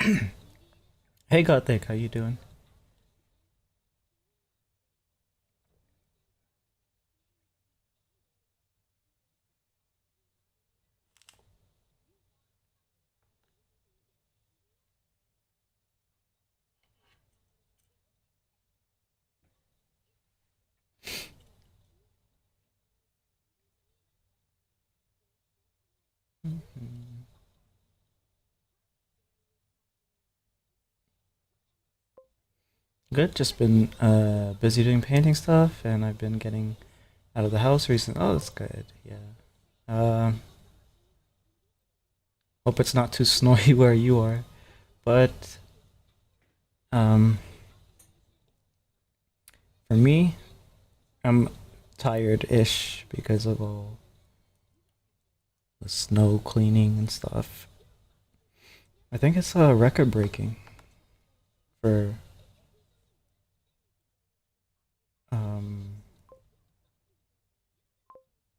Hey Gothic, how you doing? Mhm. Good, just been busy doing painting stuff, and I've been getting out of the house recently. Oh, that's good. Yeah. Hope it's not too snowy where you are, but um, for me, I'm tired-ish because of all the snow cleaning and stuff. I think it's record breaking for um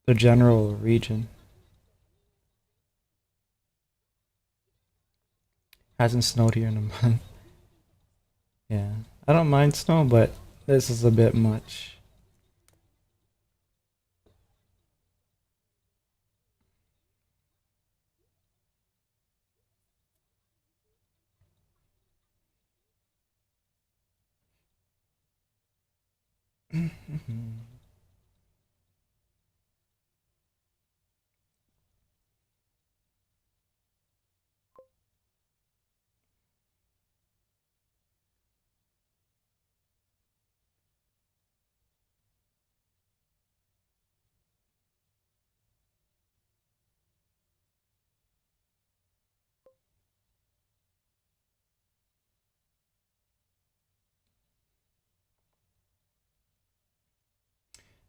the general region. Hasn't snowed here in a month. Yeah, I don't mind snow, but this is a bit much.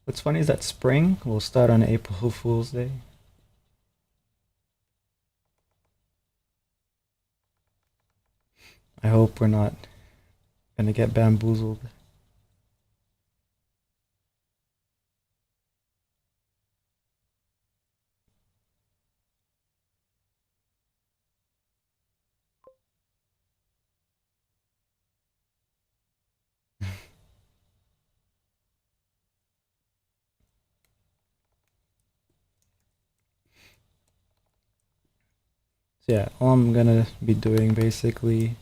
What's funny is that spring will start on April Fool's Day. I hope we're not gonna get bamboozled. So yeah, all I'm gonna be doing basically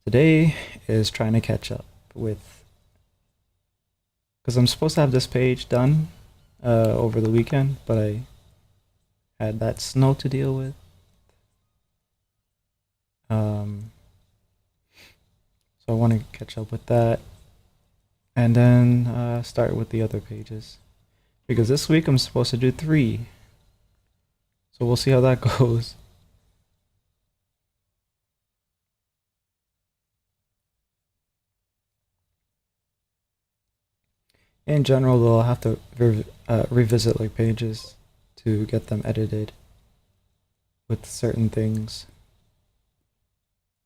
today is trying to catch up with, because I'm supposed to have this page done over the weekend, but I had that snow to deal with. Um, so I want to catch up with that, and then start with the other pages. Because this week I'm supposed to do three, so we'll see how that goes. In general, though, I'll have to revisit like pages to get them edited with certain things.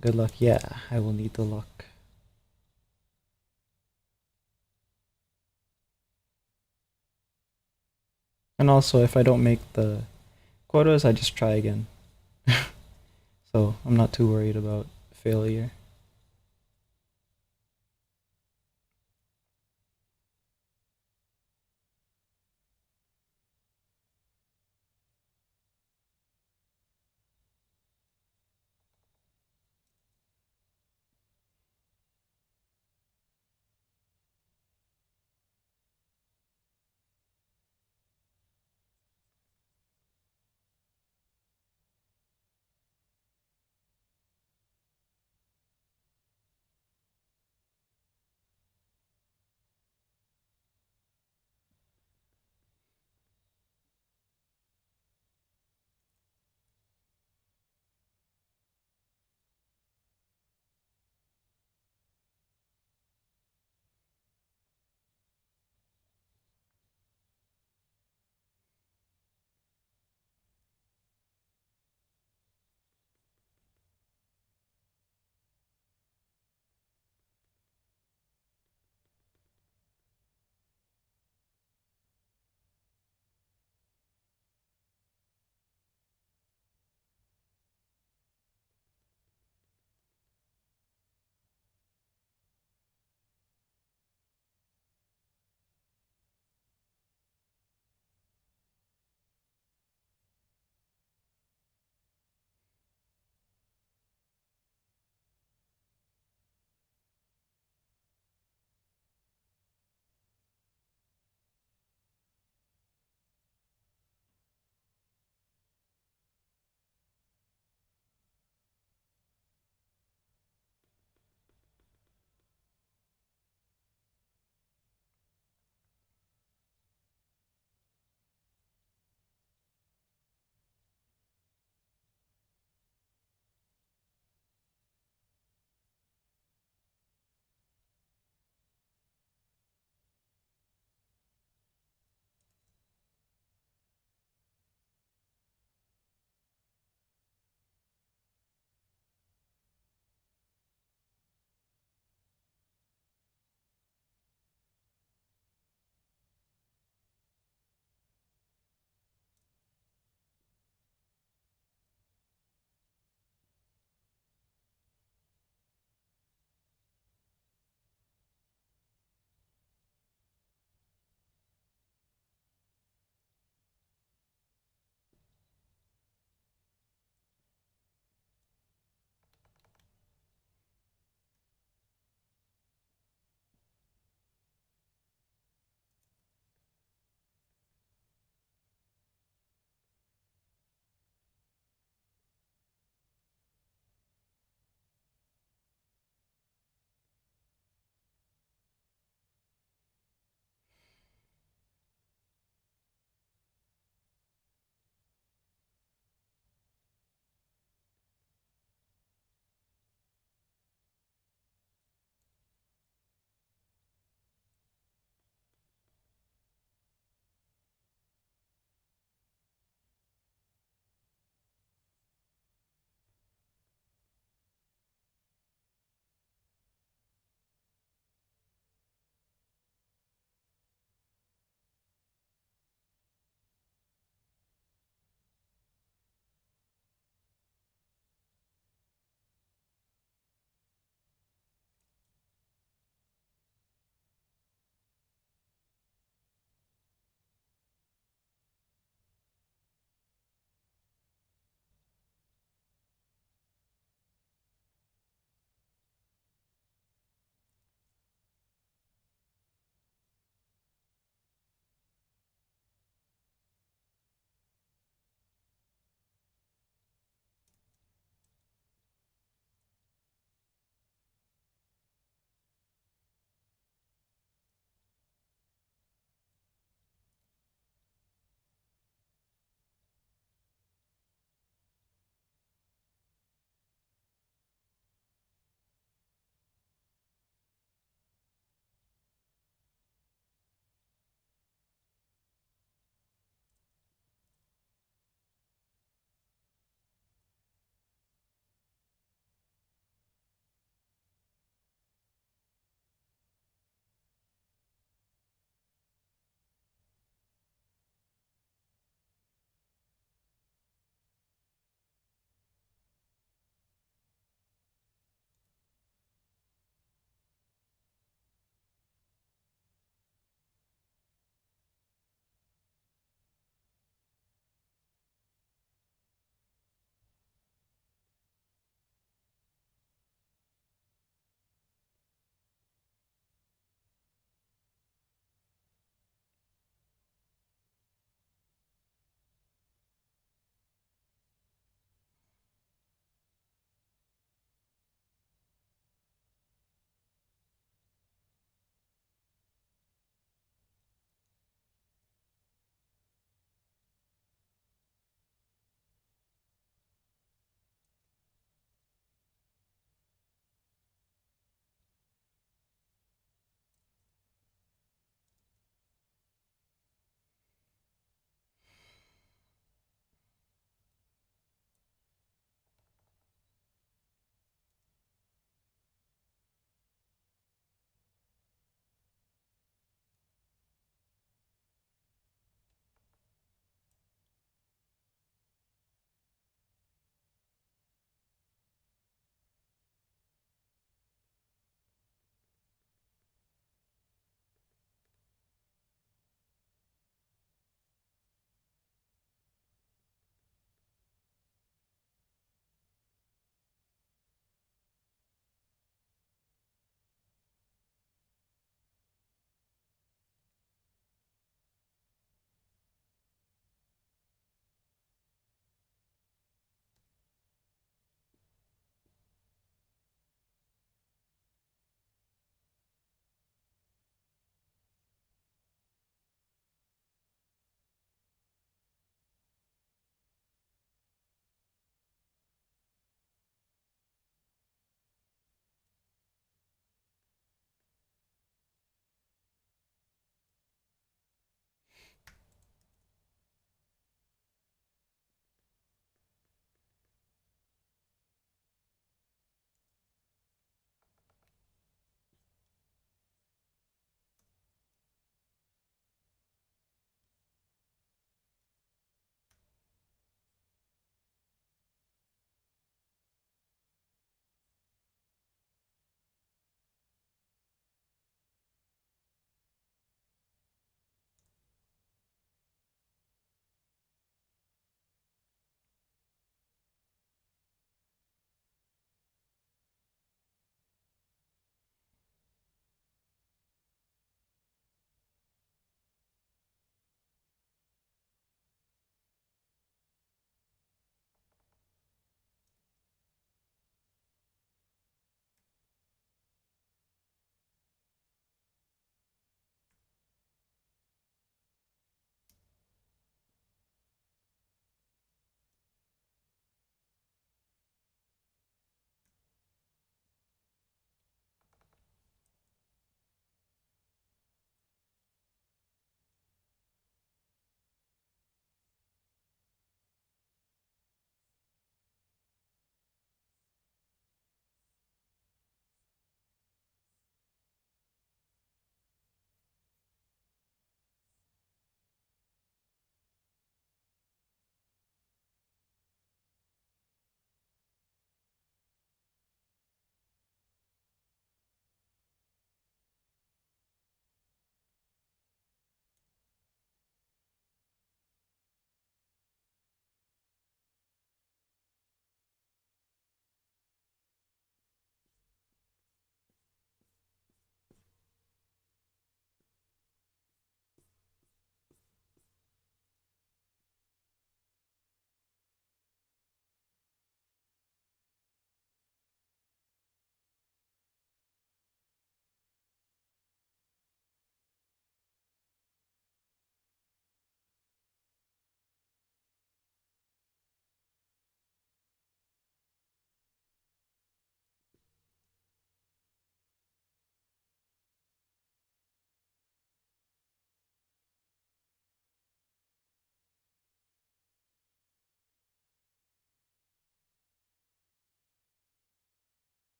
Good luck. Yeah, I will need the luck. And also, if I don't make the quotas, I just try again. So I'm not too worried about failure.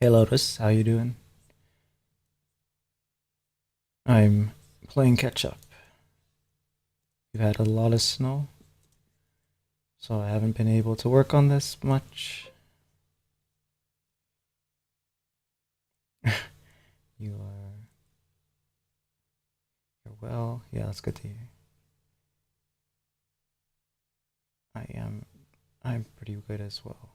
Hey Lotus, how you doing? I'm playing catch up. We've had a lot of snow, so I haven't been able to work on this much. You are you're well. Yeah, that's good to hear. I am I'm pretty good as well.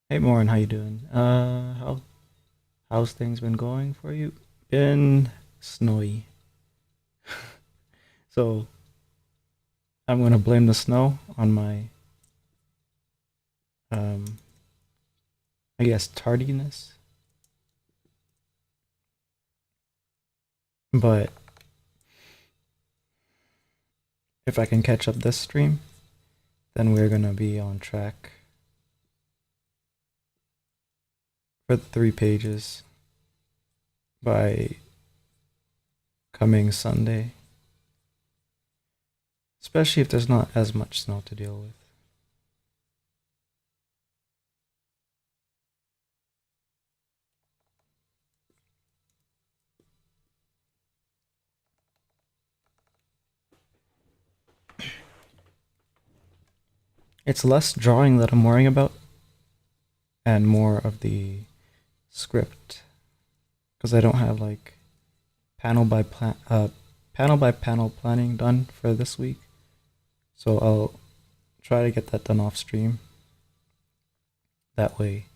Hey Morin, how you doing? How's things been going for you? Been snowy. So I'm gonna blame the snow on my um I guess tardiness. But if I can catch up this stream, then we're gonna be on track for the 3 pages by coming Sunday. Especially if there's not as much snow to deal with. It's less drawing that I'm worrying about and more of the script, because I don't have like panel by panel planning done for this week. So I'll try to get that done off stream. That way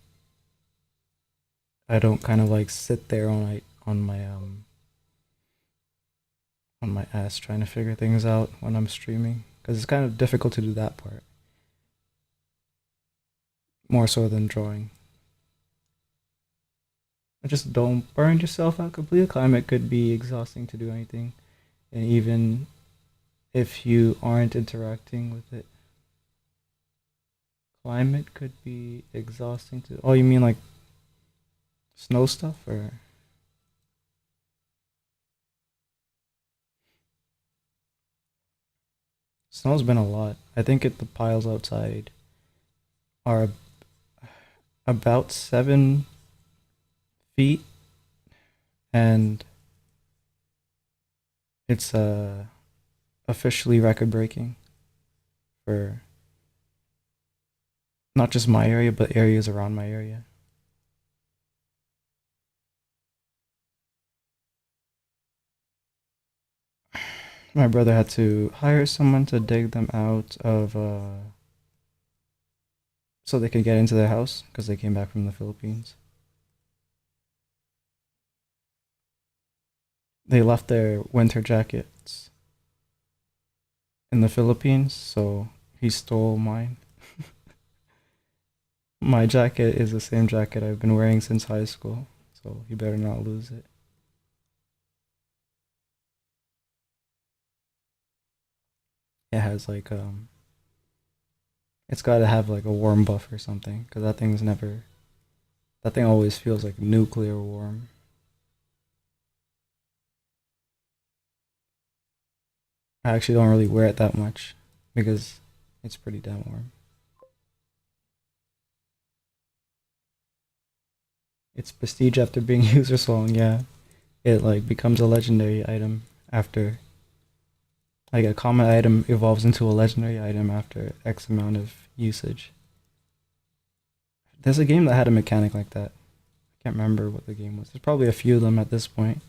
I don't kind of like sit there on my ass trying to figure things out when I'm streaming, because it's kind of difficult to do that part more so than drawing. Just don't burn yourself out completely. Climate could be exhausting to do anything, and even if you aren't interacting with it, climate could be exhausting to. Oh, you mean like snow stuff, or? Snow's been a lot. I think the piles outside are about 7 feet, and it's officially record breaking for not just my area but areas around my area. My brother had to hire someone to dig them out of so they could get into their house because they came back from the Philippines. They left their winter jackets in the Philippines, so he stole mine. My jacket is the same jacket I've been wearing since high school, so he better not lose it. It has like it's got to have like a warm buff or something, because that thing always feels like nuclear warm. I actually don't really wear it that much because it's pretty damn warm. It's prestige after being used for so long. Yeah, it like becomes a legendary item after, like, a common item evolves into a legendary item after X amount of usage. There's a game that had a mechanic like that. I can't remember what the game was. There's probably a few of them at this point.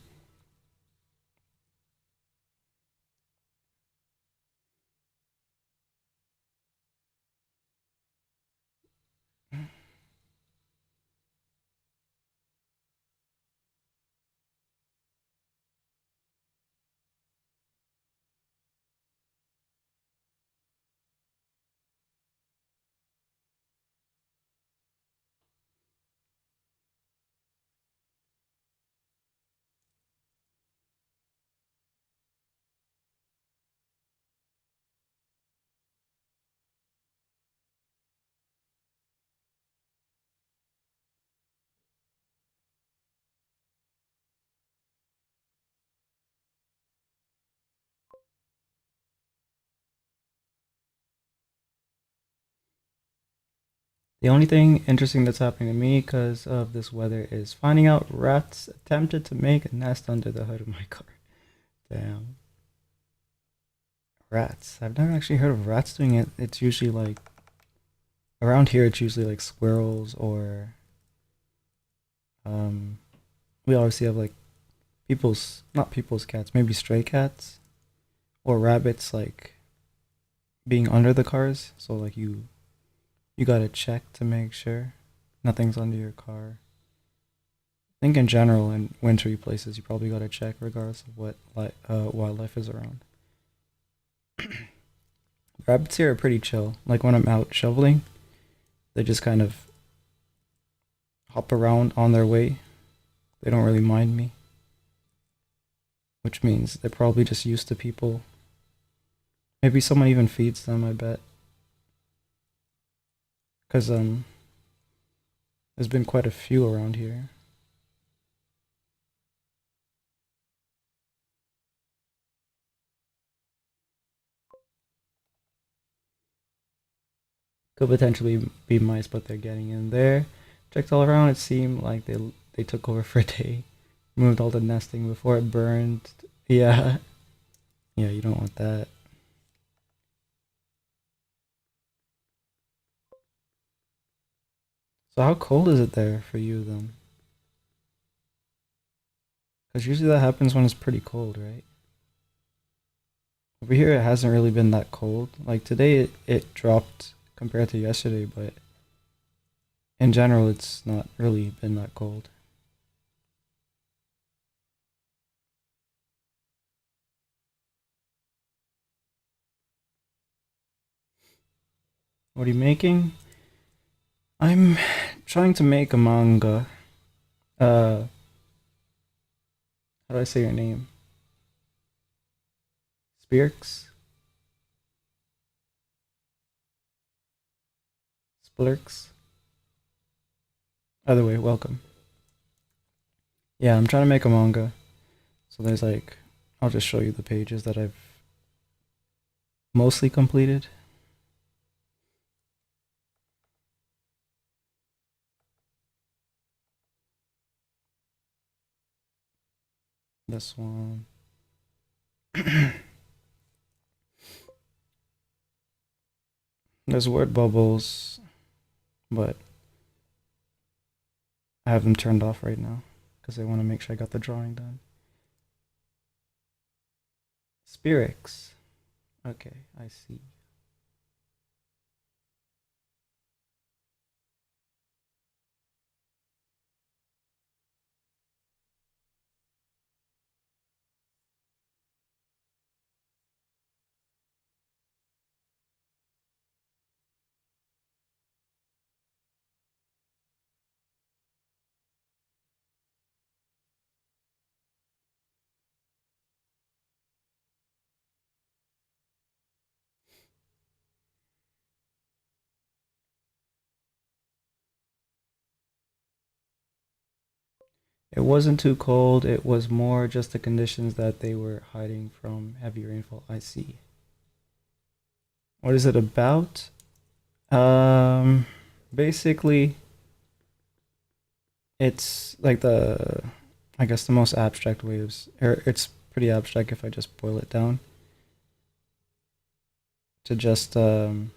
The only thing interesting that's happening to me because of this weather is finding out rats attempted to make a nest under the hood of my car. Damn. Rats. I've never actually heard of rats doing it. It's usually like, around here, it's usually like squirrels or, um, we obviously have like not people's cats, maybe stray cats or rabbits, like being under the cars. So like you gotta check to make sure nothing's under your car. I think in general in wintry places you probably gotta check regardless of what wildlife is around. Rabbits here are pretty chill. Like when I'm out shoveling, they just kind of hop around on their way. They don't really mind me, which means they're probably just used to people. Maybe someone even feeds them, I bet. Because there's There's been quite a few around here. Could potentially be mice, but they're getting in there. Checked all around. It seemed like they took over for a day. Moved all the nesting before it burned. Yeah. Yeah, you don't want that. So how cold is it there for you then? Because usually that happens when it's pretty cold, right? Over here it hasn't really been that cold. Like today it dropped compared to yesterday, but in general it's not really been that cold. What are you making? I'm trying to make a manga. How do I say your name? Spirks? Splurks? Either way, welcome. Yeah, I'm trying to make a manga. So there's like, I'll just show you the pages that I've mostly completed. This one. There's word bubbles, but I have them turned off right now because I want to make sure I got the drawing done. Spirix. Okay, I see. It wasn't too cold, it was more just the conditions that they were hiding from heavy rainfall. I see. What is it about? Um, Basically, it's like I guess the most abstract waves, or it's pretty abstract if I just boil it down to just the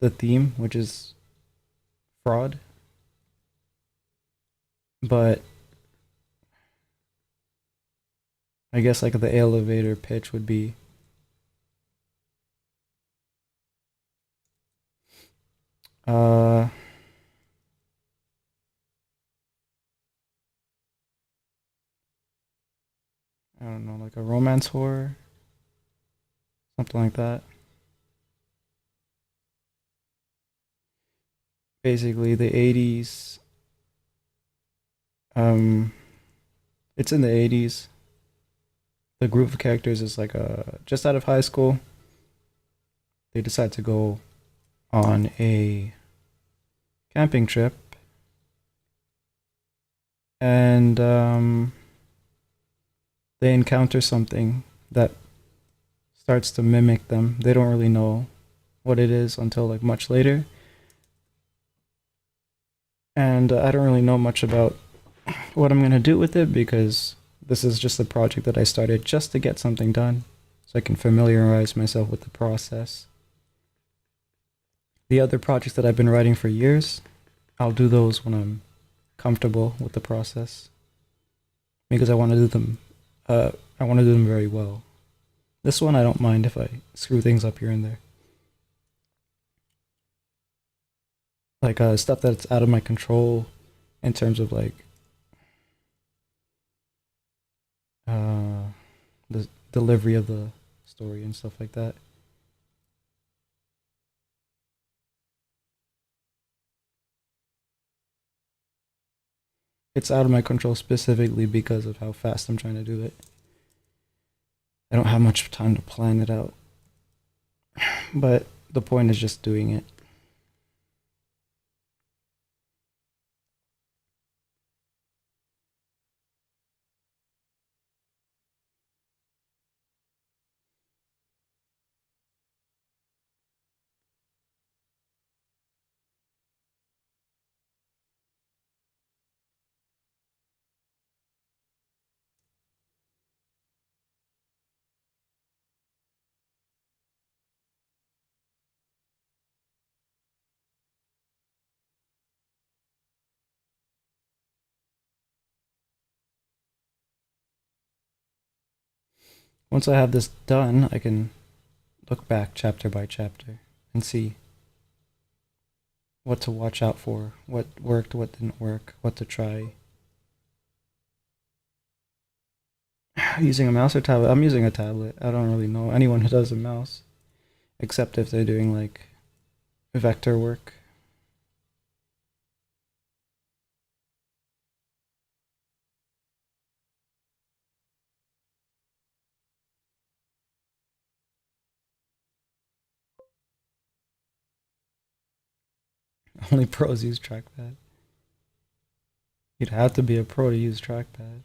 theme, which is fraud. But I guess like the elevator pitch would be uh I don't know, like a romance horror, something like that. Basically, the 80s. Um, it's in the 80s. The group of characters is like just out of high school. They decide to go on a camping trip, and they encounter something that starts to mimic them. They don't really know what it is until like much later. And I don't really know much about what I'm gonna do with it because this is just a project that I started just to get something done so I can familiarize myself with the process. The other projects that I've been writing for years, I'll do those when I'm comfortable with the process because I want to do them. I want to do them very well. This one I don't mind if I screw things up here and there, like stuff that's out of my control in terms of like uh, the delivery of the story and stuff like that. It's out of my control specifically because of how fast I'm trying to do it. I don't have much time to plan it out. But the point is just doing it. Once I have this done, I can look back chapter by chapter and see what to watch out for, what worked, what didn't work, what to try. Using a mouse or tablet? I'm using a tablet. I don't really know anyone who does a mouse, except if they're doing like vector work. Only pros use trackpad. You'd have to be a pro to use trackpad.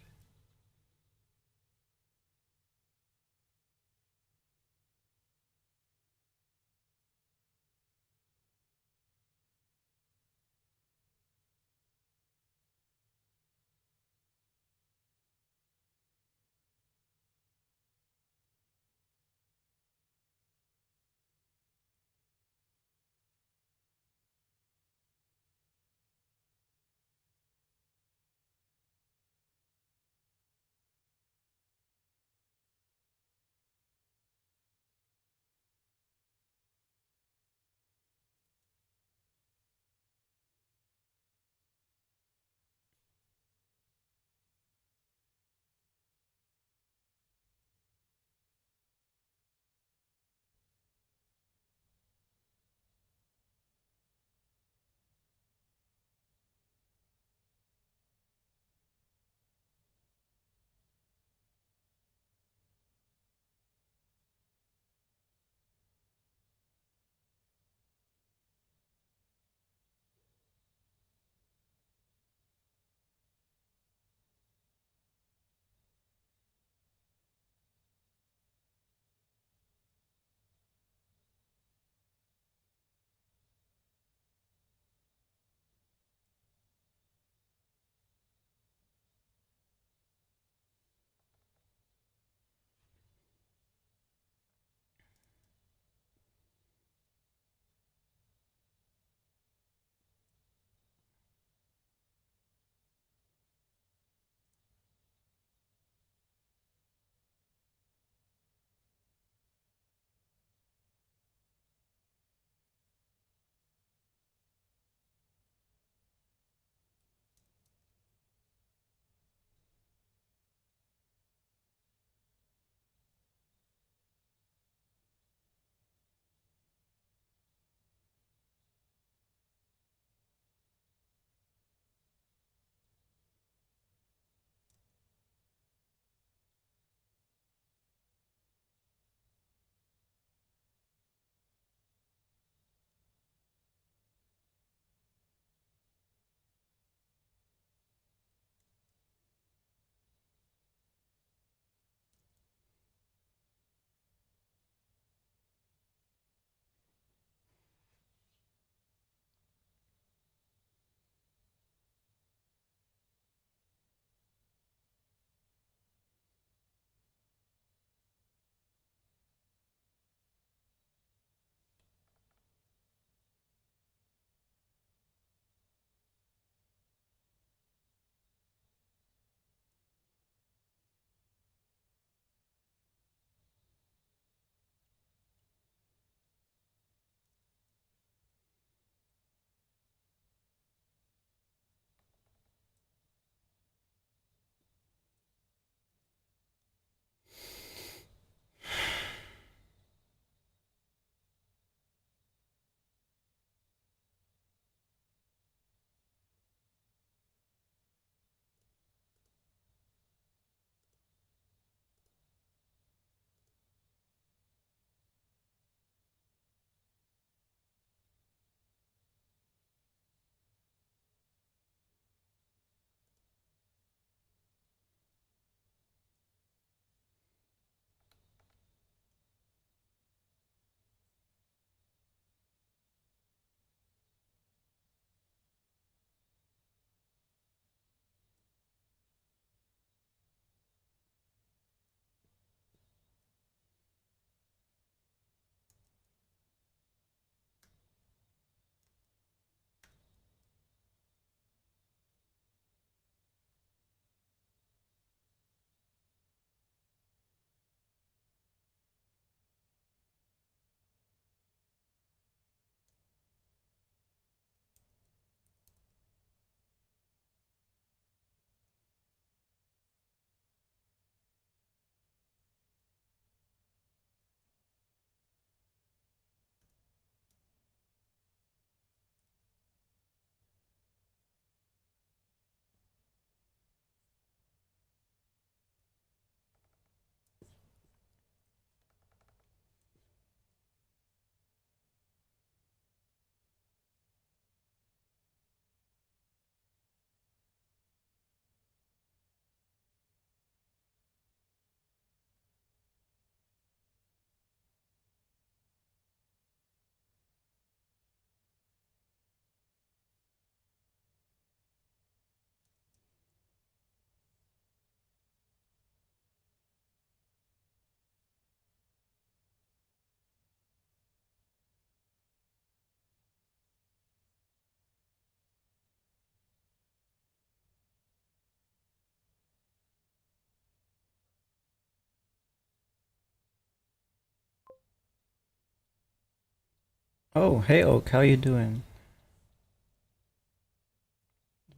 Oh, hey Oak, how you doing?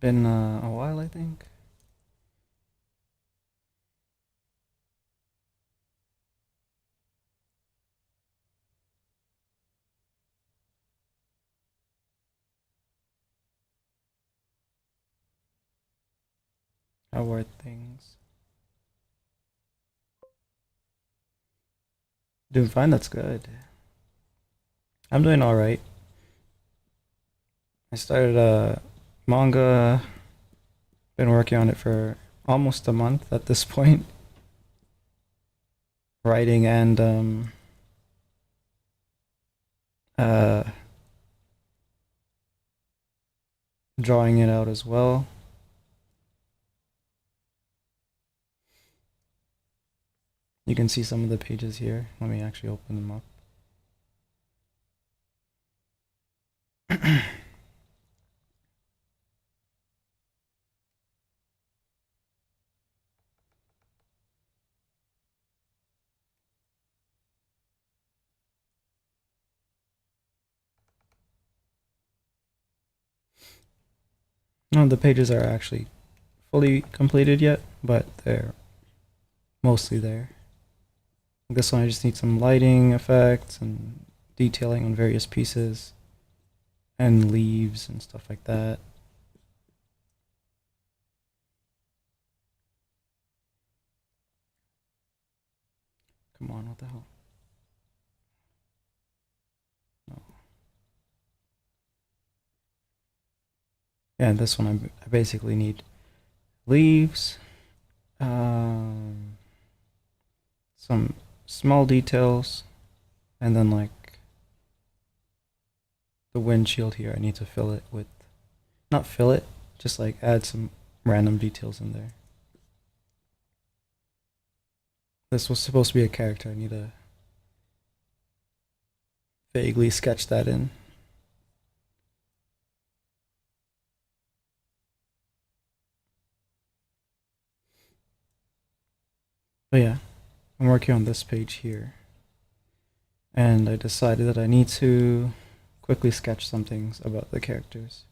Been a while, I think. How are things? Doing fine, that's good. I'm doing all right. I started a manga, been working on it for almost a month at this point, writing and uh drawing it out as well. You can see some of the pages here. Let me actually open them up. None of the pages are actually fully completed yet, but they're mostly there. This one I just need some lighting effects and detailing on various pieces and leaves and stuff like that. Come on, what the hell? No. Yeah, this one I basically need leaves, um, some small details, and then like the windshield here, I need to fill it with, not fill it, just like add some random details in there. This was supposed to be a character. I need to vaguely sketch that in. But yeah, I'm working on this page here. And I decided that I need to quickly sketch some things about the characters.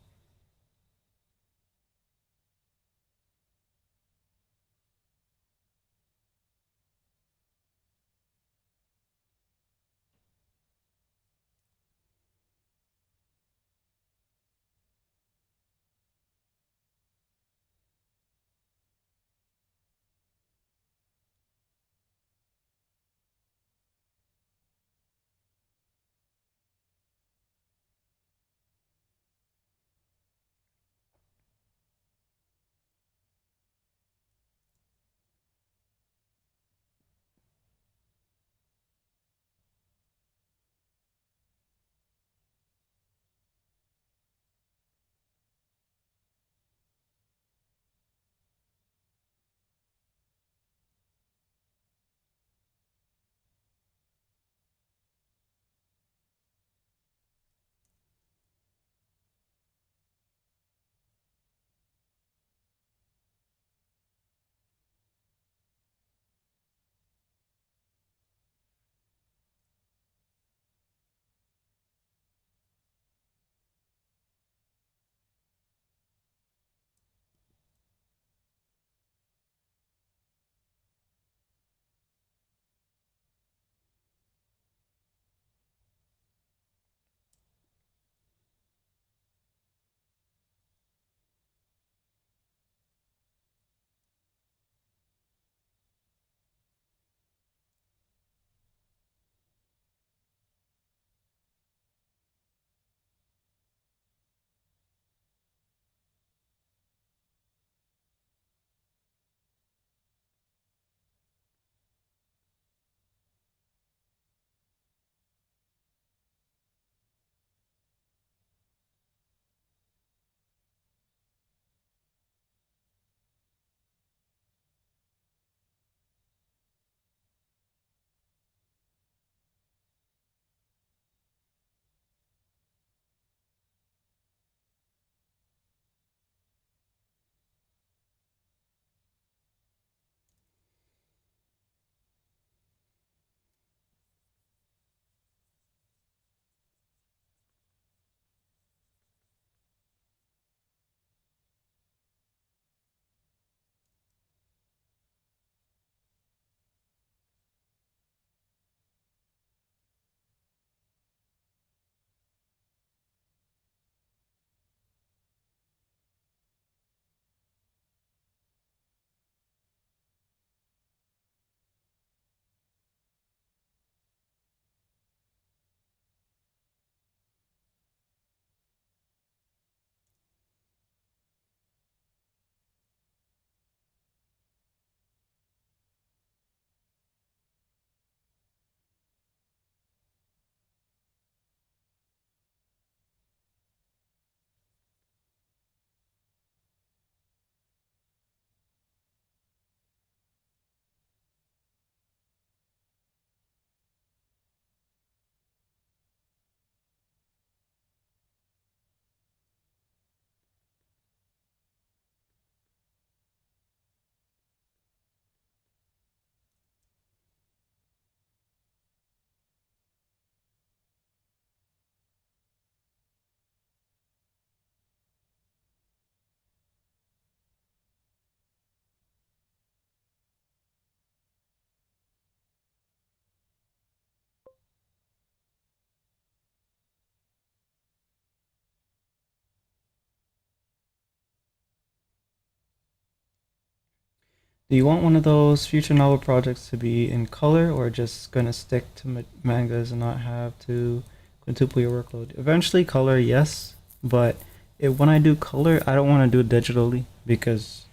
Do you want one of those future novel projects to be in color, or just gonna stick to mangas and not have to quintuple your workload? Eventually, color, yes, but when I do color, I don't want to do it digitally because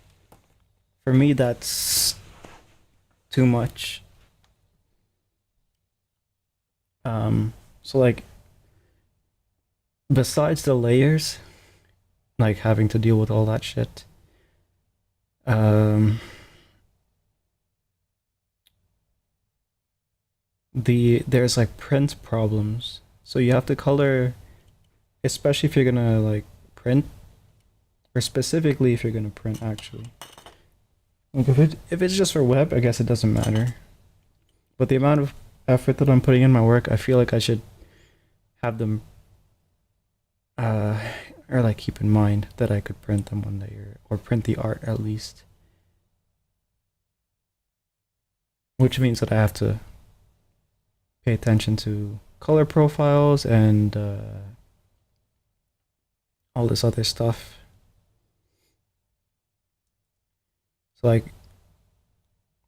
for me that's too much. So like besides the layers, like having to deal with all that shit, um, there's like print problems. So you have to color, especially if you're gonna like print, or specifically if you're gonna print actually. Like if it's just for web, I guess it doesn't matter. But the amount of effort that I'm putting in my work, I feel like I should have them, uh, or like keep in mind that I could print them one day, or print the art at least. Which means that I have to pay attention to color profiles and all this other stuff. So like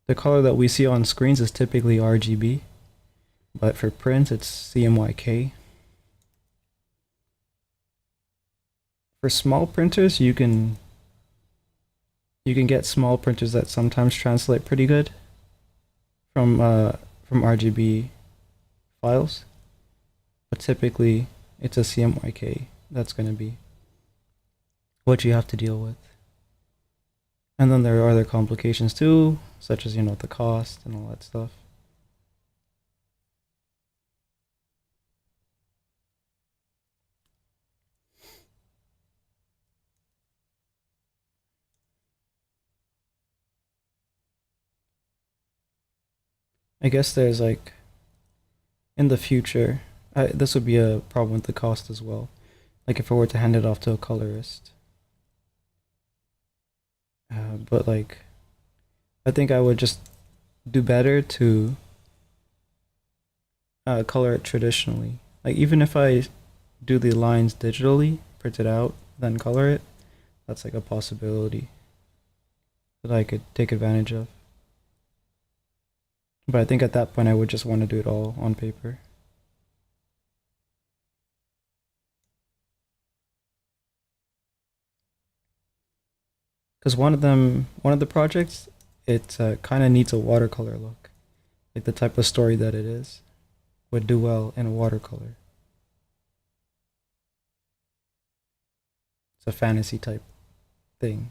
the color that we see on screens is typically RGB, but for print it's CMYK. For small printers, you can get small printers that sometimes translate pretty good from RGB files, but typically it's a CMYK that's going to be what you have to deal with. And then there are other complications too, such as, the cost and all that stuff. I guess there's like, in the future, this would be a problem with the cost as well. Like if I were to hand it off to a colorist. But like, I think I would just do better to color it traditionally. Like even if I do the lines digitally, print it out, then color it, that's like a possibility that I could take advantage of. But I think at that point I would just want to do it all on paper. Because one of the projects, it kind of needs a watercolor look. Like the type of story that it is would do well in a watercolor. It's a fantasy type thing.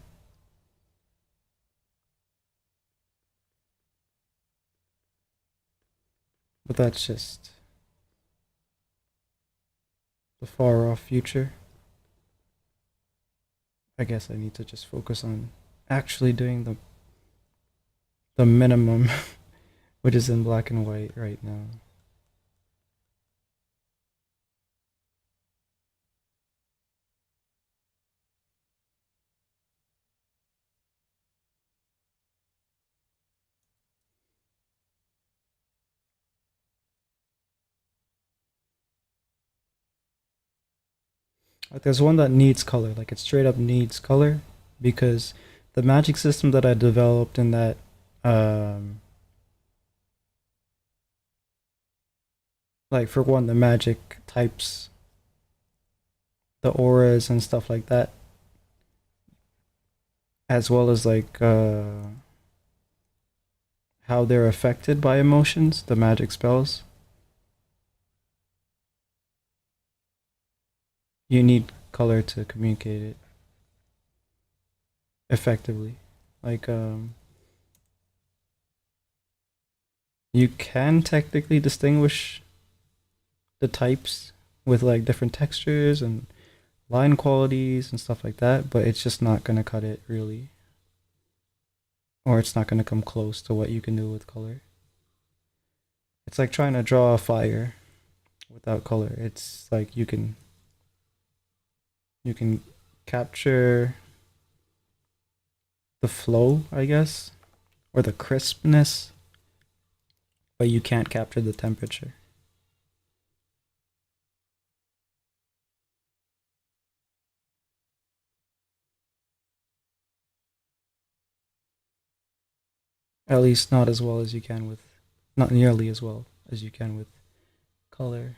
But that's just the far off future. I guess I need to just focus on actually doing the minimum, which is in black and white right now. Like there's one that needs color, like it straight up needs color, because the magic system that I developed in that, um like for one, the magic types, the auras and stuff like that, as well as like how they're affected by emotions, the magic spells. You need color to communicate it effectively. Like you can technically distinguish the types with like different textures and line qualities and stuff like that, but it's just not gonna cut it really. Or it's not gonna come close to what you can do with color. It's like trying to draw a fire without color. It's like you can capture the flow, I guess, or the crispness, but you can't capture the temperature. At least not as well as you can with, not nearly as well as you can with color.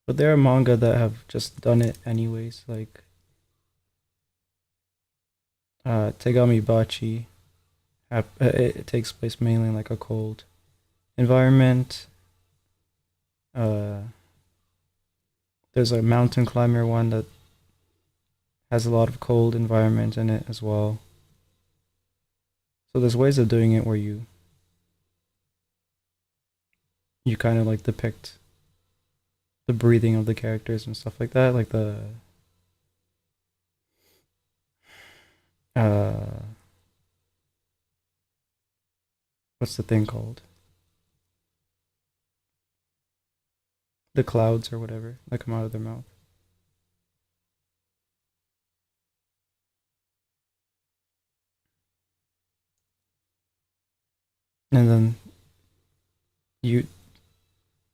But there are manga that have just done it anyways, like Tegami Bachi. It takes place mainly in like a cold environment. Uh, there's a mountain climber one that has a lot of cold environment in it as well. So there's ways of doing it where you kind of like depict the breathing of the characters and stuff like that, like the uh what's the thing called? The clouds or whatever that come out of their mouth. And then you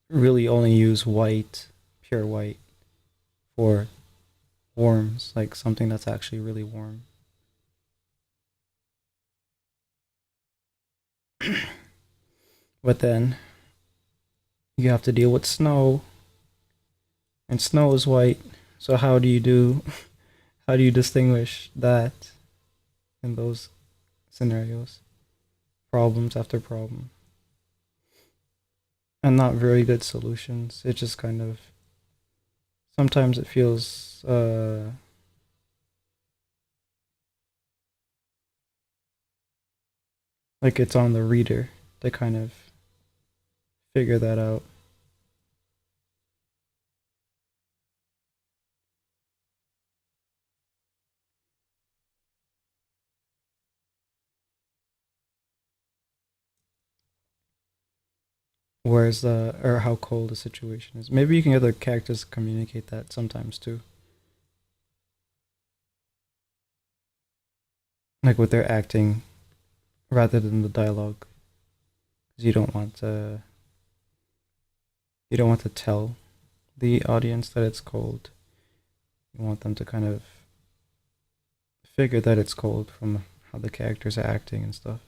really only use white, pure white, for warms, like something that's actually really warm. But then you have to deal with snow, and snow is white. So how do you do? How do you distinguish that in those scenarios? Problems after problem, and not very good solutions. It just kind of sometimes it feels like it's on the reader to kind of figure that out. Where's the or how cold the situation is. Maybe you can get the characters to communicate that sometimes too. Like with their acting rather than the dialogue. Because you don't want to tell the audience that it's cold. You want them to kind of figure that it's cold from how the characters are acting and stuff.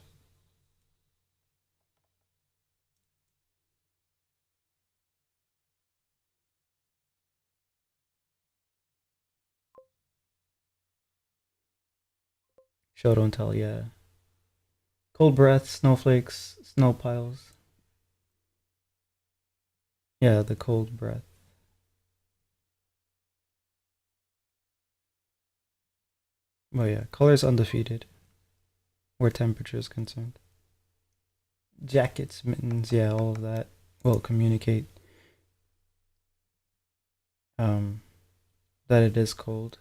Show don't tell, yeah. Cold breath, snowflakes, snow piles. Yeah, the cold breath. Well, yeah, color's undefeated where temperature is concerned. Jackets, mittens, yeah, all of that will communicate um, that it is cold.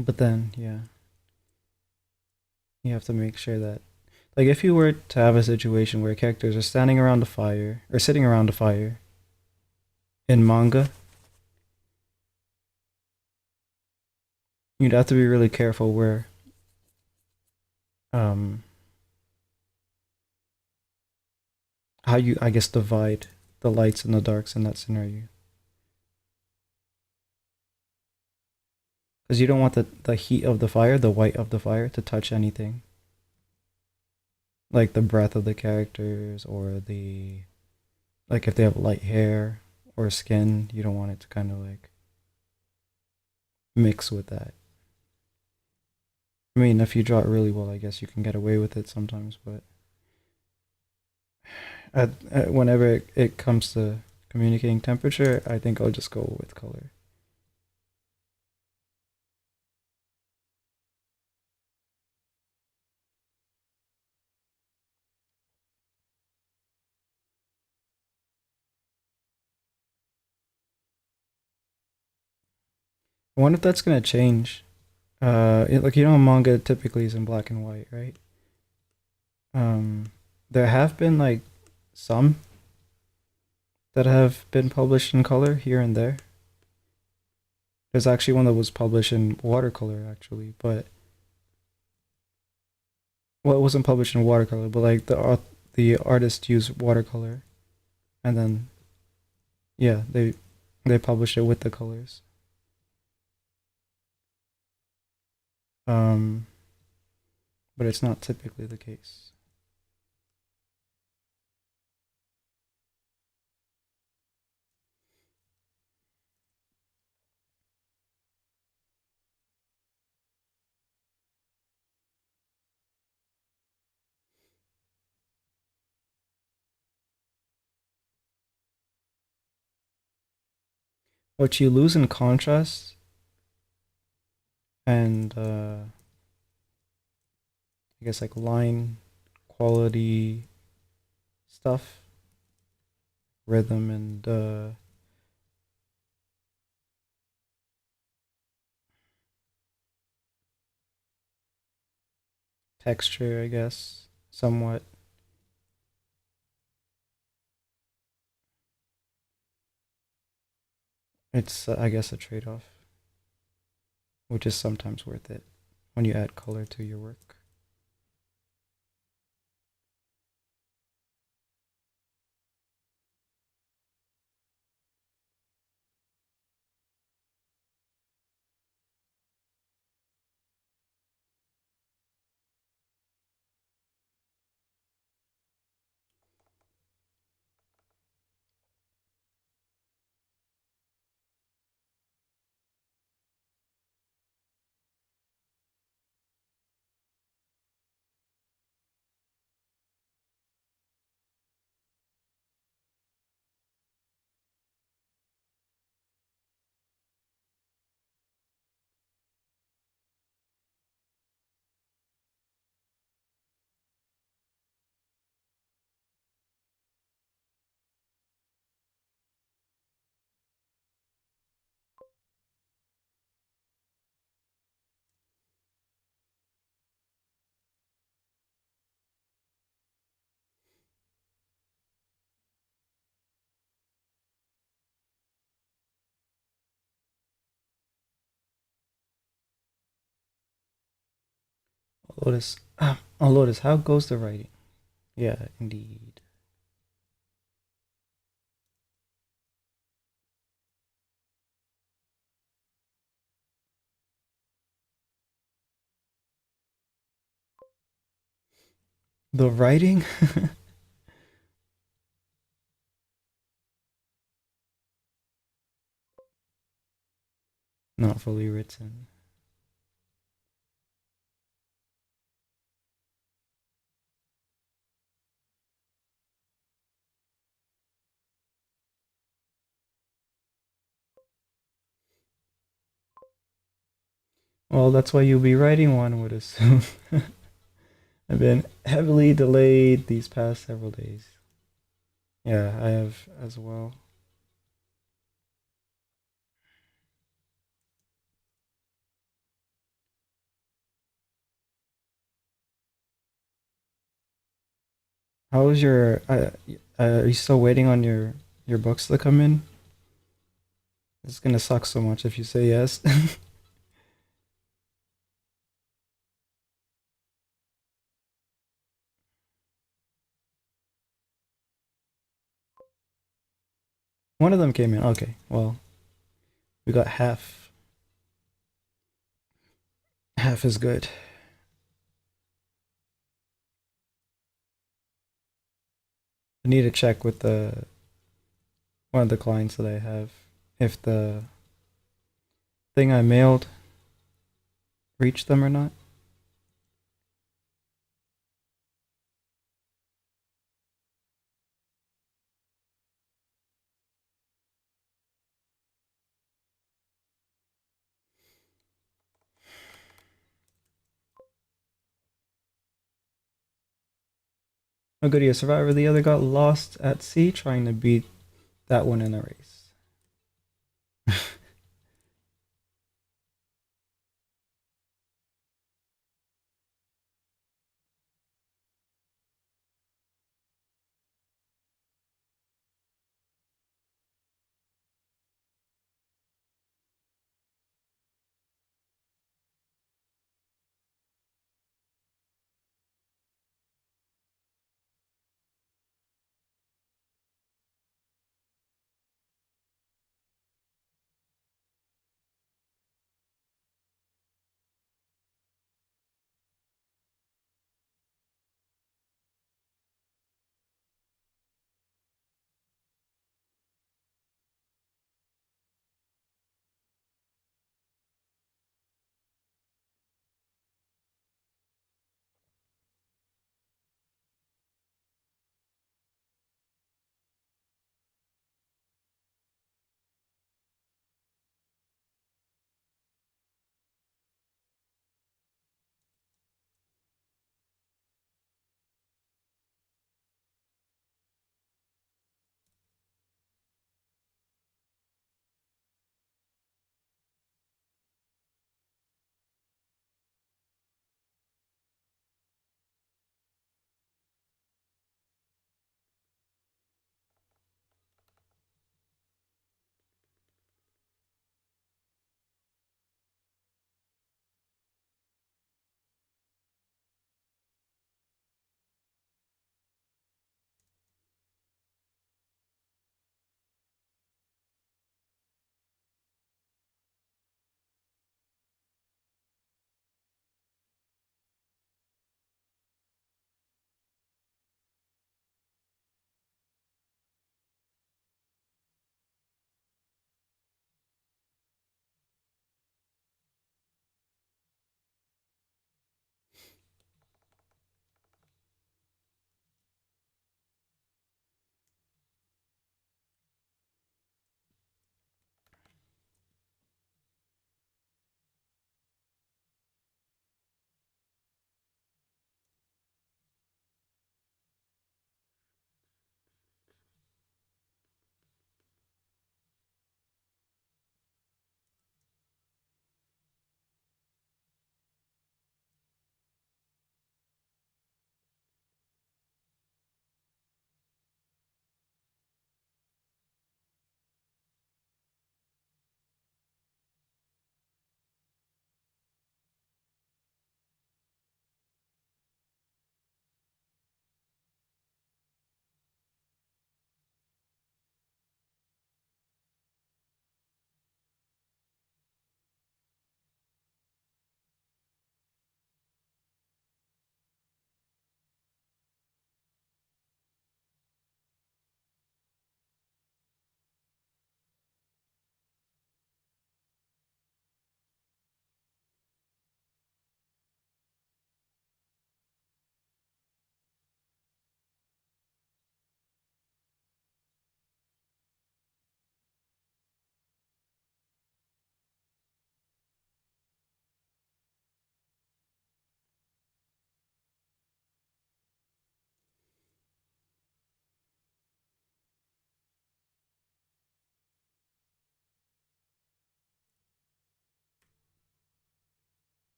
But then, yeah, you have to make sure that, like, if you were to have a situation where characters are standing around a fire or sitting around a fire in manga, you'd have to be really careful where um, how you, I guess, divide the lights and the darks in that scenario. Because you don't want the heat of the fire, the white of the fire, to touch anything. Like the breath of the characters or the, like if they have light hair or skin, you don't want it to kind of like mix with that. I mean, if you draw it really well, I guess you can get away with it sometimes, but whenever it comes to communicating temperature, I think I'll just go with color. I wonder if that's gonna change. Like you know, manga typically is in black and white, right? Um, there have been like some that have been published in color here and there. There's actually one that was published in watercolor, actually, but well, it wasn't published in watercolor, but like the artist used watercolor, and then yeah, they published it with the colors. Um, but it's not typically the case. What you lose in contrast and I guess like line quality stuff, rhythm and texture, I guess, somewhat. It's I guess a trade-off, which is sometimes worth it when you add color to your work. Lotus, oh Lotus, how goes the writing? Yeah, indeed. The writing, not fully written. Well, that's why you'll be writing one, would assume. I've been heavily delayed these past several days. Yeah, I have as well. How is your? Are you still waiting on your books to come in? It's gonna suck so much if you say yes. One of them came in. Okay, well, we got half. Half is good. I need to check with the one of the clients that I have if the thing I mailed reached them or not. Oh, goody, a survivor. The other got lost at sea trying to beat that one in a race.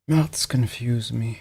Mouths confuse me.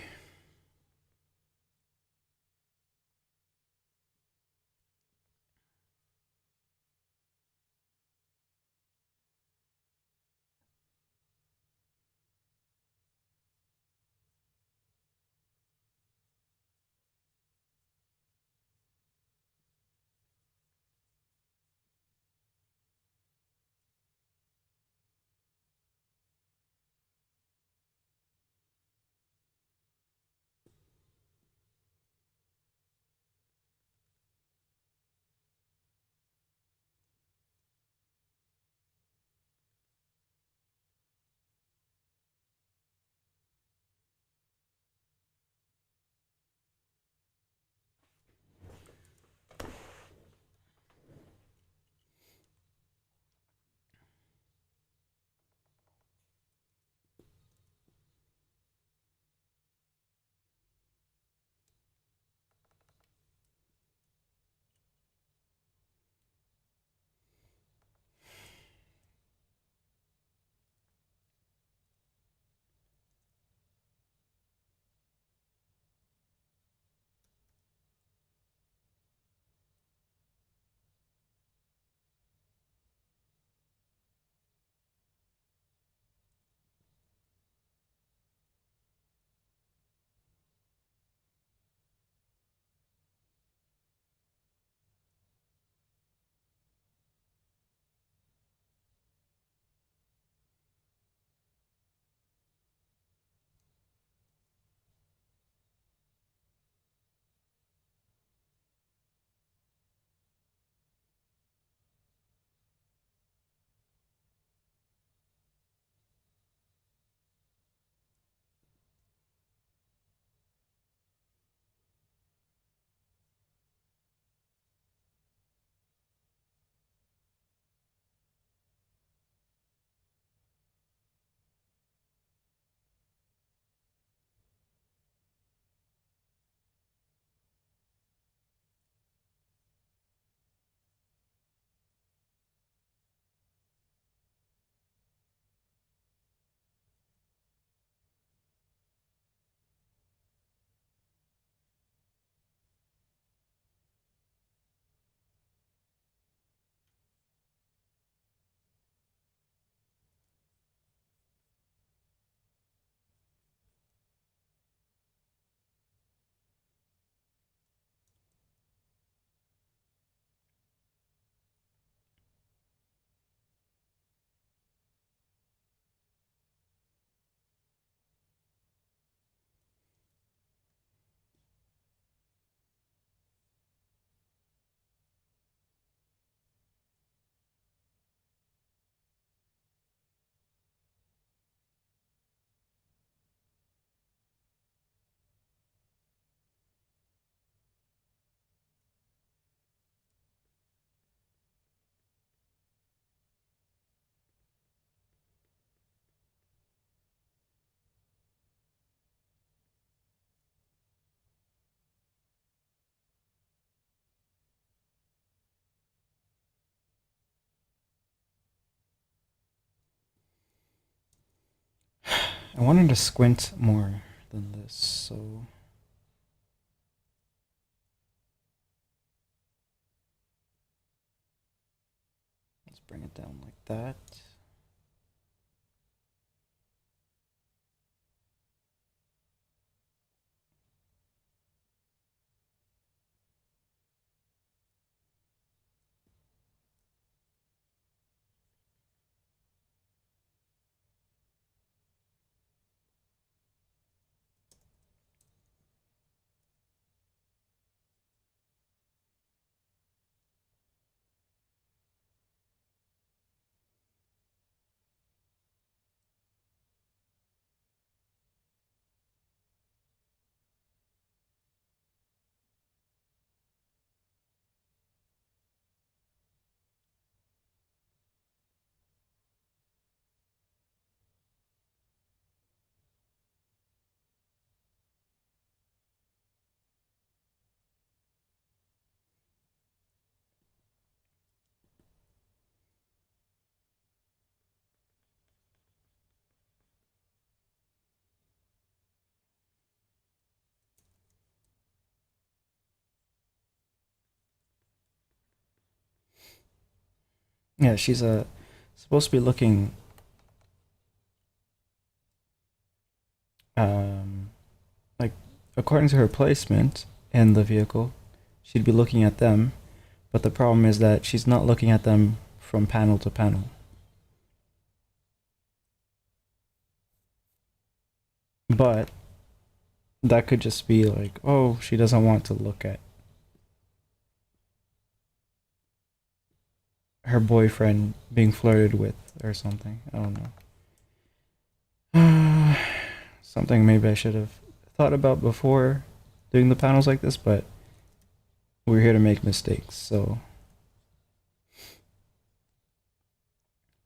I wanted to squint more than this, so let's bring it down like that. Yeah, she's supposed to be looking um like according to her placement in the vehicle, she'd be looking at them, but the problem is that she's not looking at them from panel to panel. But that could just be like, oh, she doesn't want to look at her boyfriend being flirted with or something. I don't know. Something maybe I should have thought about before doing the panels like this, but we're here to make mistakes, so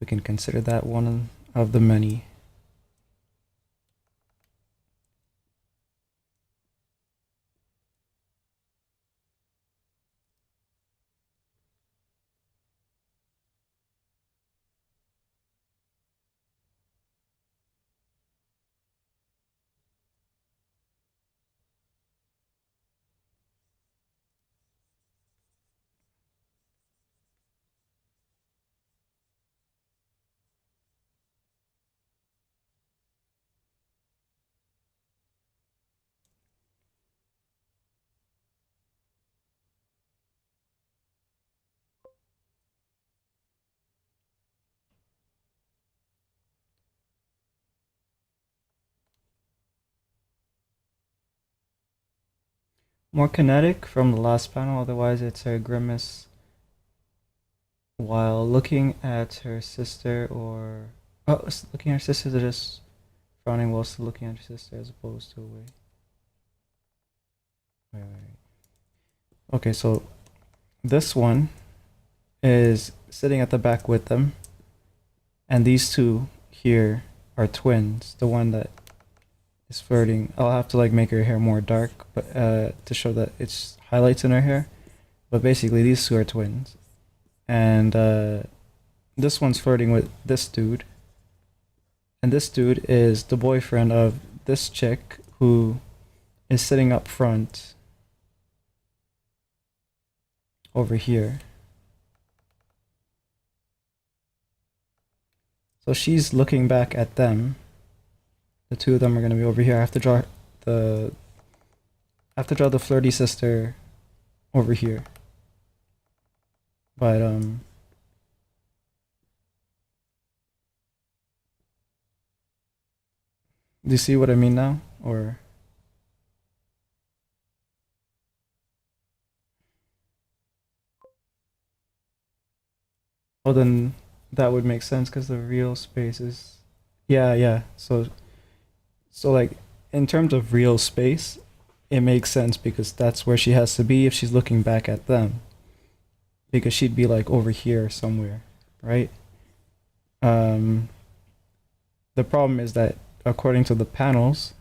we can consider that one of the many. More kinetic from the last panel, otherwise it's her grimace while looking at her sister, or looking at her sister, just frowning while still looking at her sister as opposed to away. Wait. Okay, so this one is sitting at the back with them, and these two here are twins. The one that is flirting, I'll have to like make her hair more dark, but to show that it's highlights in her hair. But basically, these two are twins, and this one's flirting with this dude, and this dude is the boyfriend of this chick who is sitting up front over here. So she's looking back at them. The two of them are gonna be over here. I have to draw the flirty sister over here. But do you see what I mean now? Or oh, then that would make sense because the real space is, yeah. So like in terms of real space, it makes sense because that's where she has to be if she's looking back at them. Because she'd be like over here somewhere, right? Um, the problem is that according to the panels,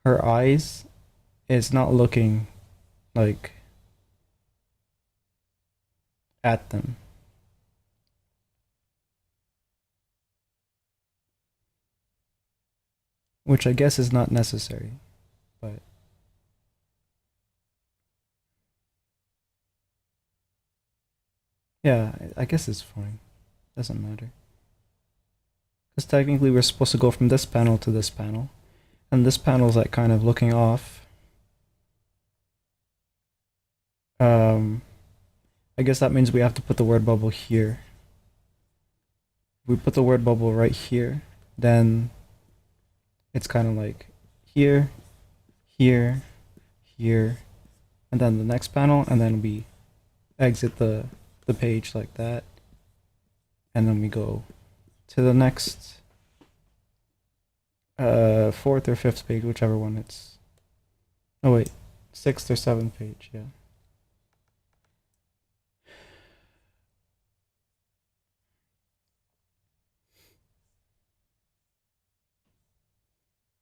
her eyes is not looking like at them. Which I guess is not necessary, but yeah, I guess it's fine. Doesn't matter. Because technically we're supposed to go from this panel to this panel, and this panel's like kind of looking off. I guess that means we have to put the word bubble here. If we put the word bubble right here, then it's kind of like here, here, here, and then the next panel, and then we exit the page like that, and then we go to the next fourth or fifth page, whichever one it's. Oh wait, sixth or seventh page, yeah.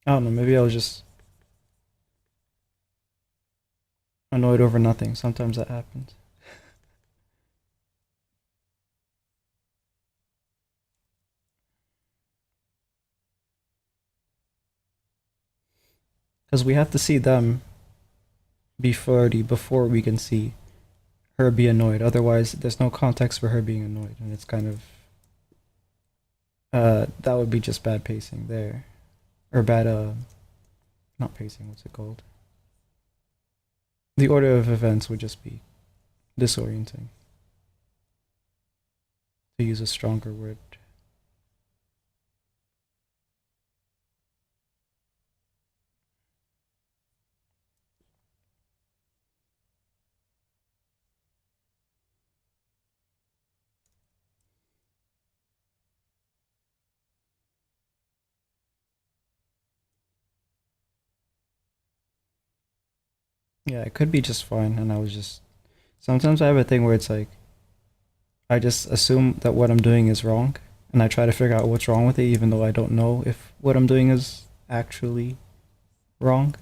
I don't know, maybe I was just annoyed over nothing. Sometimes that happens. Because we have to see them be flirty before we can see her be annoyed. Otherwise, there's no context for her being annoyed, and it's kind of that would be just bad pacing there, or bad not pacing. What's it called? The order of events would just be disorienting, to use a stronger word. Yeah, it could be just fine, and I was just sometimes I have a thing where it's like I just assume that what I'm doing is wrong, and I try to figure out what's wrong with it, even though I don't know if what I'm doing is actually wrong.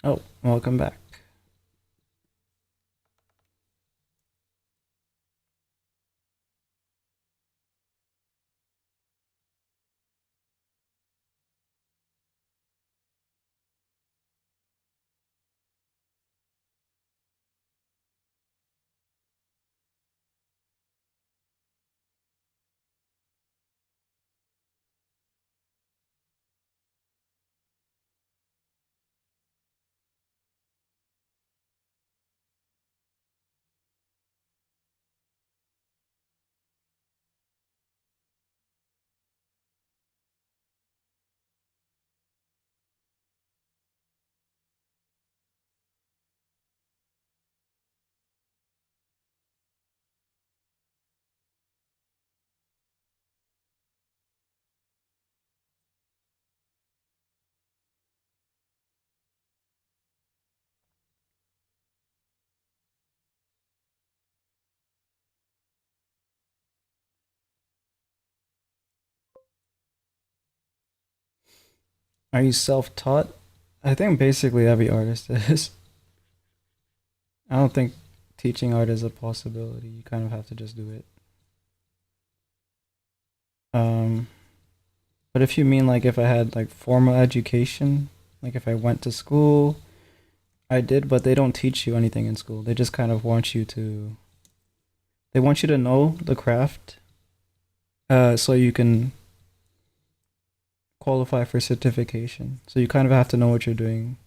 Oh, welcome back. Are you self-taught? I think basically every artist is. I don't think teaching art is a possibility. You kind of have to just do it. Um, but if you mean like if I had like formal education, like if I went to school, I did, but they don't teach you anything in school. They just kind of want you to. They want you to know the craft, so you can qualify for certification. So you kind of have to know what you're doing,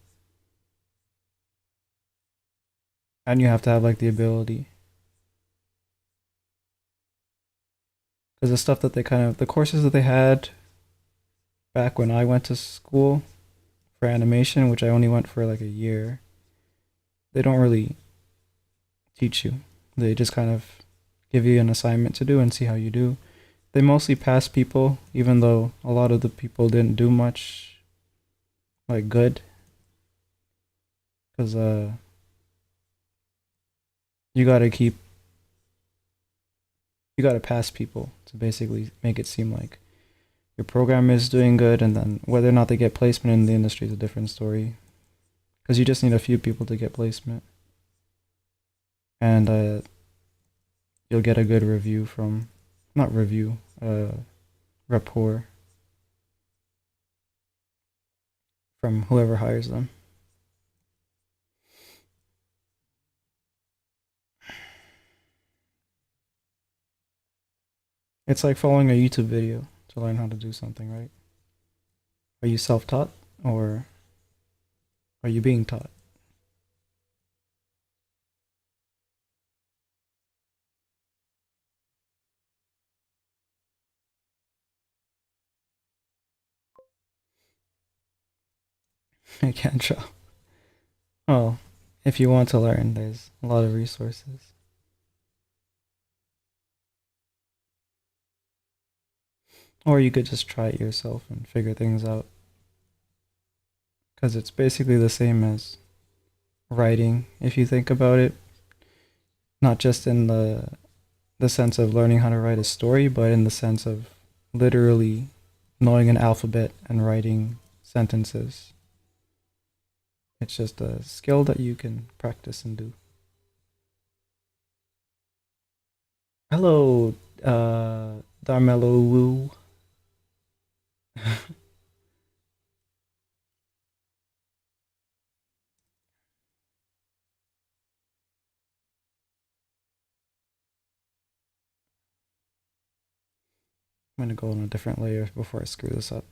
and you have to have like the ability. Because the stuff that they kind of the courses that they had back when I went to school for animation, which I only went for like a year, they don't really teach you. They just kind of give you an assignment to do and see how you do. They mostly pass people, even though a lot of the people didn't do much like good, because you gotta keep you gotta pass people to basically make it seem like your program is doing good, and then whether or not they get placement in the industry is a different story. Because you just need a few people to get placement, and you'll get a good review from, not review, rapport from whoever hires them. It's like following a YouTube video to learn how to do something, right? Are you self-taught or are you being taught? I can't draw. Oh, if you want to learn, there's a lot of resources. Or you could just try it yourself and figure things out. Because it's basically the same as writing, if you think about it. Not just in the sense of learning how to write a story, but in the sense of literally knowing an alphabet and writing sentences. It's just a skill that you can practice and do. Hello, Darmelo Woo. I'm gonna go on a different layer before I screw this up.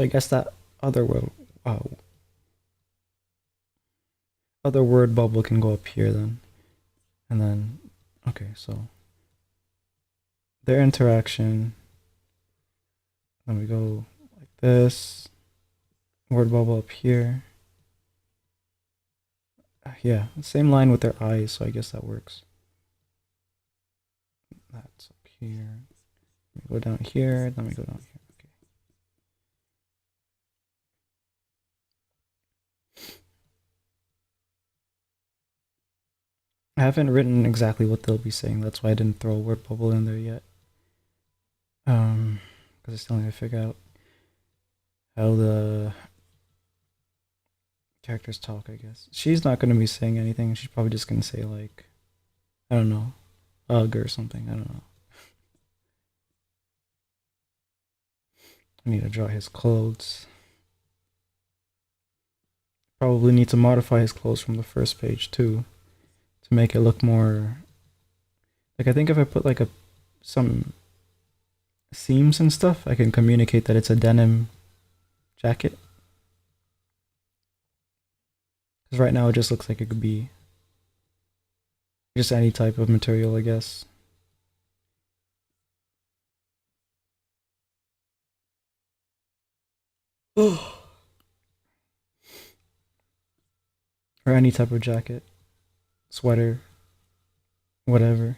So I guess that other uh, other word bubble can go up here then. And then, okay, so their interaction. Then we go like this. Word bubble up here. Yeah, same line with their eyes, so I guess that works. That's up here. We go down here, then we go down here. Okay. I haven't written exactly what they'll be saying. That's why I didn't throw a word bubble in there yet. Because I still need to figure out how the characters talk, I guess. She's not going to be saying anything. She's probably just going to say, like, I don't know, ugh or something. I don't know. I need to draw his clothes. Probably need to modify his clothes from the first page, too, to make it look more... Like, I think if I put, like, some seams and stuff, I can communicate that it's a denim jacket. Because right now it just looks like it could be just any type of material, I guess. Or any type of jacket, sweater, whatever.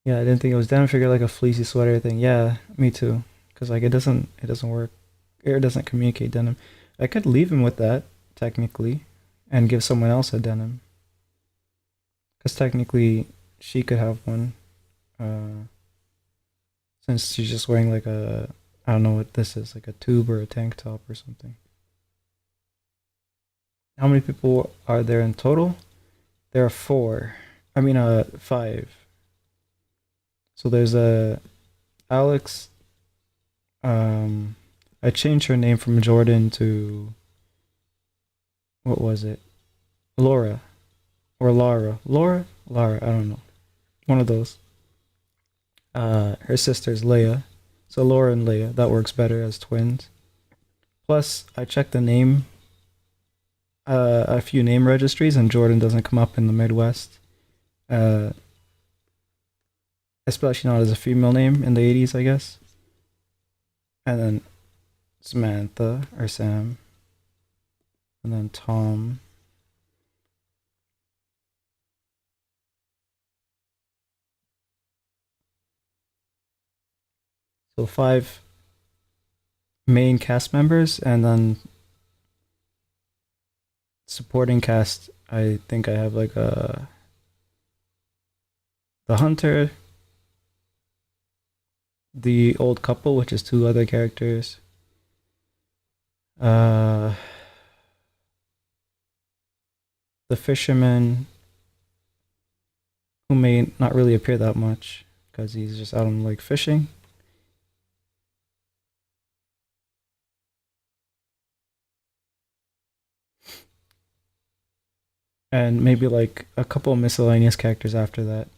Yeah, I didn't think it was denim. I figured like a fleecy sweater thing. Yeah, me too. Because like it doesn't work. It doesn't communicate denim. I could leave him with that technically, and give someone else a denim. Because technically, she could have one. Since she's just wearing like I don't know what this is, like a tube or a tank top or something. How many people are there in total? There are 4. I mean, 5. So there's Alex. I changed her name from Jordan to what was it? Laura or Lara. Lara. I don't know. One of those. Her sister's Leia. So Laura and Leia. That works better as twins. Plus, I checked the name. A few name registries, and Jordan doesn't come up in the Midwest. Especially not as a female name in the 80s, I guess. And then Samantha or Sam. And then Tom. So 5 main cast members, and then supporting cast. I think I have like the hunter, the old couple, which is 2 other characters. The fisherman, who may not really appear that much because he's just out on like fishing. And maybe like a couple of miscellaneous characters after that.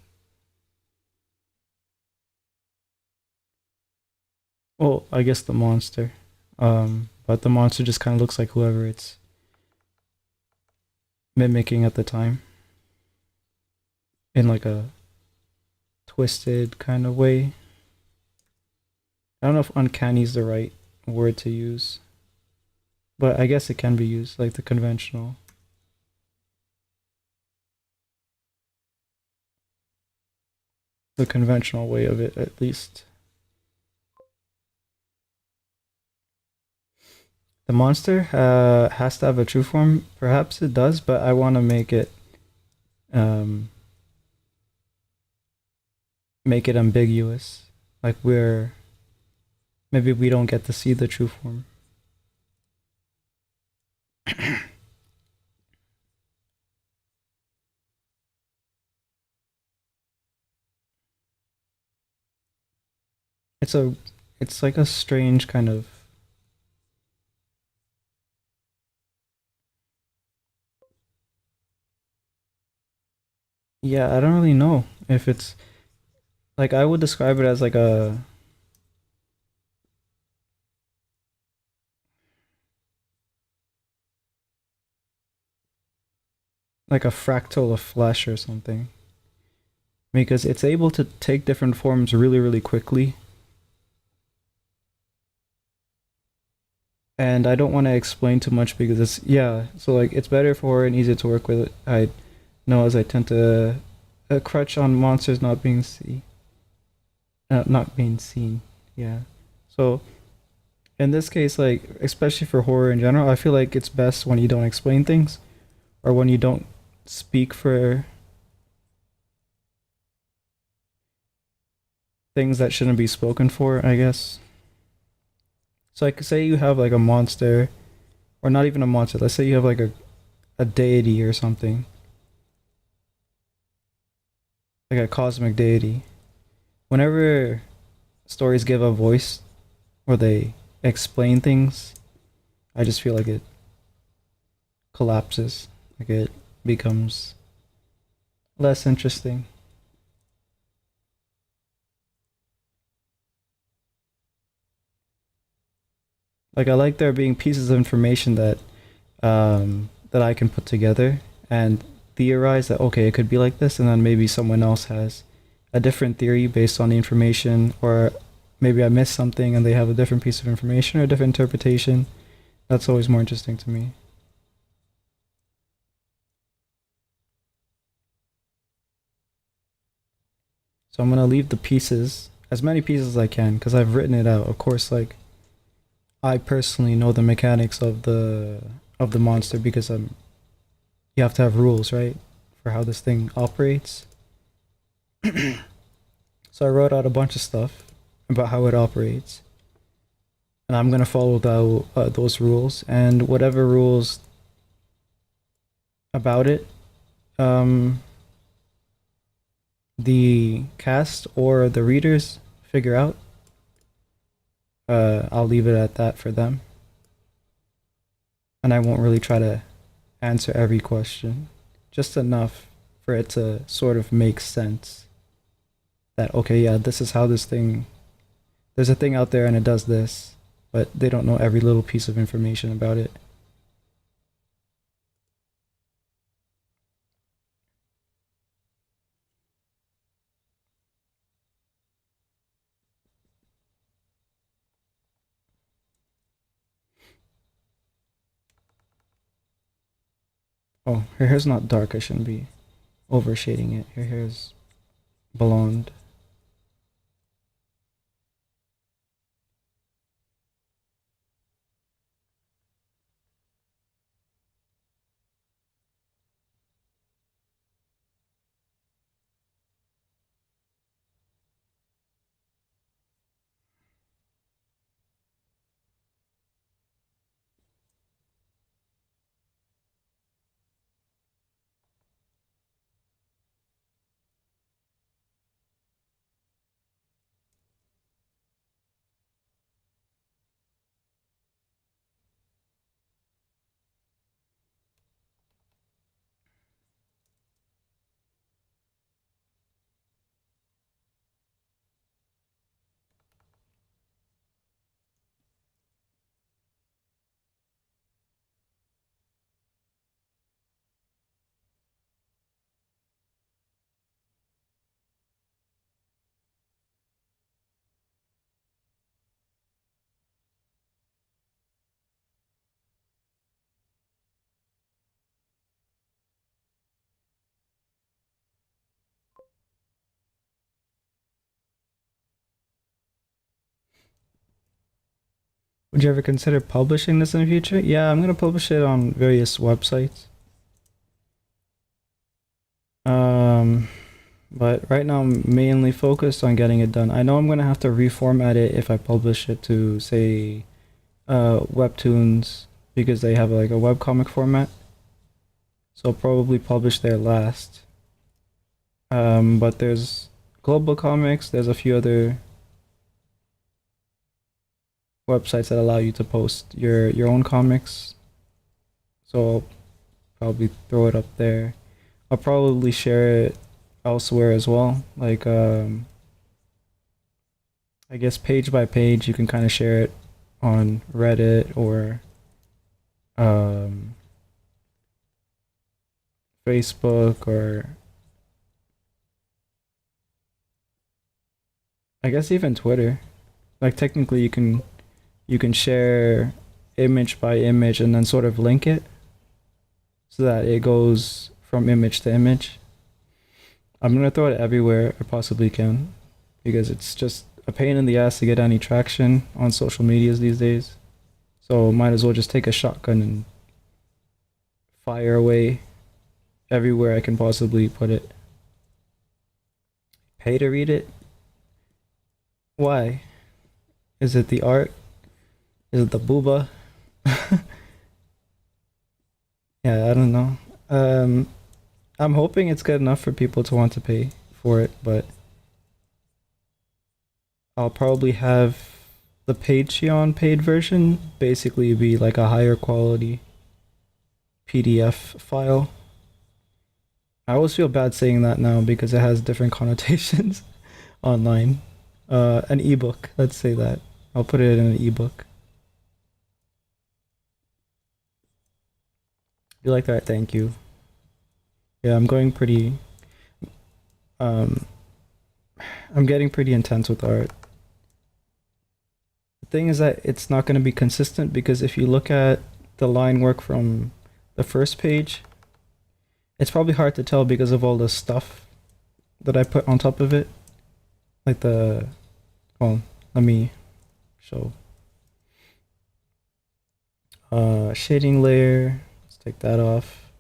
Well, I guess the monster. But the monster just kind of looks like whoever it's mimicking at the time. In like a twisted kind of way. I don't know if uncanny is the right word to use. But I guess it can be used, like the conventional. The conventional way of it, at least. The monster has to have a true form. Perhaps it does, but I want to make it ambiguous. Like maybe we don't get to see the true form. It's like a strange kind of Yeah, I don't really know if it's like I would describe it as like a fractal of flesh or something because it's able to take different forms really really quickly. And I don't want to explain too much because it's yeah, so like it's better for and easier to work with. I know as I tend to crutch on monsters not being seen. Yeah. So in this case, like especially for horror in general, I feel like it's best when you don't explain things or when you don't speak for things that shouldn't be spoken for, I guess. So like say you have like a monster or not even a monster. Let's say you have like a deity or something, like a cosmic deity. Whenever stories give a voice or they explain things, I just feel like it collapses. Like it becomes less interesting. Like I like there being pieces of information that I can put together and theorize that okay, it could be like this, and then maybe someone else has a different theory based on the information, or maybe I missed something and they have a different piece of information or a different interpretation. That's always more interesting to me. So I'm gonna leave the pieces, as many pieces as I can, because I've written it out. Of course, like I personally know the mechanics of the monster because you have to have rules, right, for how this thing operates. So I wrote out a bunch of stuff about how it operates, and I'm gonna follow those rules and whatever rules about it, um, the cast or the readers figure out. I'll leave it at that for them, and I won't really try to answer every question, just enough for it to sort of make sense. That okay, yeah, this is how this thing. There's a thing out there and it does this, but they don't know every little piece of information about it. Oh, her hair's not dark. I shouldn't be overshading it. Her hair's blonde. Would you ever consider publishing this in the future? Yeah, I'm gonna publish it on various websites. Um, but right now I'm mainly focused on getting it done. I know I'm gonna have to reformat it if I publish it to say Webtoons because they have like a webcomic format. So I'll probably publish there last. But there's Global Comics, there's a few other websites that allow you to post your own comics. So I'll probably throw it up there. I'll probably share it elsewhere as well. Like I guess page by page, you can kind of share it on Reddit or um, Facebook, or I guess even Twitter. Like technically, you can share image by image and then sort of link it so that it goes from image to image. I'm gonna throw it everywhere I possibly can because it's just a pain in the ass to get any traction on social medias these days. So might as well just take a shotgun and fire away everywhere I can possibly put it. Pay to read it? Why? Is it the art? Is it the booba? Yeah, I don't know. Um, I'm hoping it's good enough for people to want to pay for it, but I'll probably have the Patreon paid version basically be like a higher quality PDF file. I always feel bad saying that now because it has different connotations online. An ebook, let's say that. I'll put it in an ebook. You like that? Thank you. Yeah, um I'm getting pretty intense with art. The thing is that it's not going to be consistent because if you look at the line work from the first page, it's probably hard to tell because of all the stuff that I put on top of it. Like well, let me show. Shading layer. Let's take that off.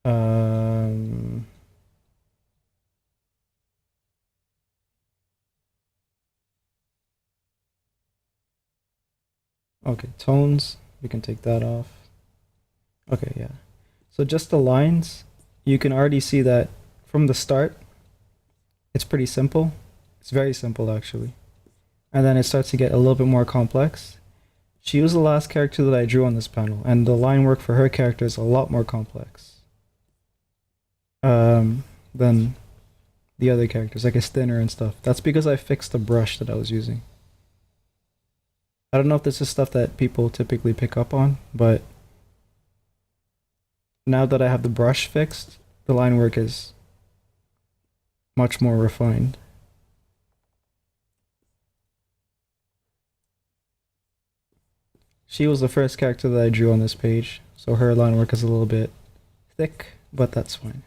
Um, okay, tones. We can take that off. Okay, yeah. So just the lines, you can already see that from the start, it's pretty simple. It's very simple actually. And then it starts to get a little bit more complex. She was the last character that I drew on this panel, and the line work for her character is a lot more complex than the other characters, like it's thinner and stuff. That's because I fixed the brush that I was using. I don't know if this is stuff that people typically pick up on, but now that I have the brush fixed, the line work is much more refined. She was the first character that I drew on this page, so her line work is a little bit thick, but that's fine.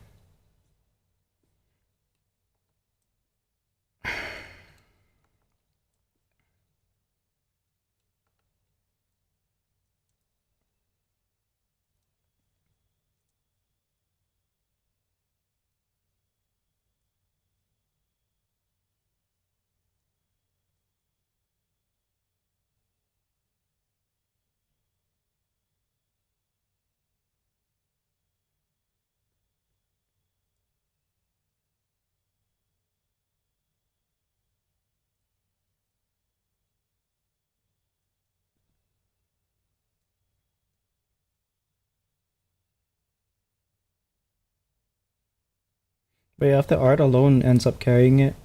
But yeah, if the art alone ends up carrying it,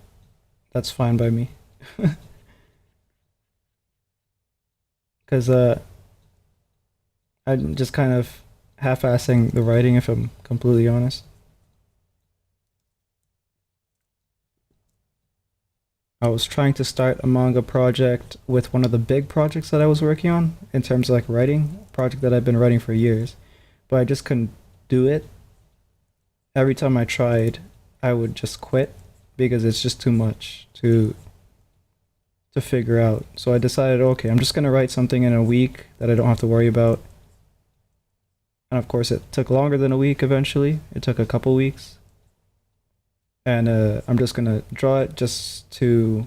that's fine by me. Because I'm just kind of half-assing the writing, if I'm completely honest. I was trying to start a manga project with one of the big projects that I was working on in terms of like writing, a project that I've been writing for years, but I just couldn't do it. Every time I tried, I would just quit because it's just too much to figure out. So I decided, okay, I'm just gonna write something in a week that I don't have to worry about. And of course, it took longer than a week eventually. It took a couple weeks. And I'm just gonna draw it just to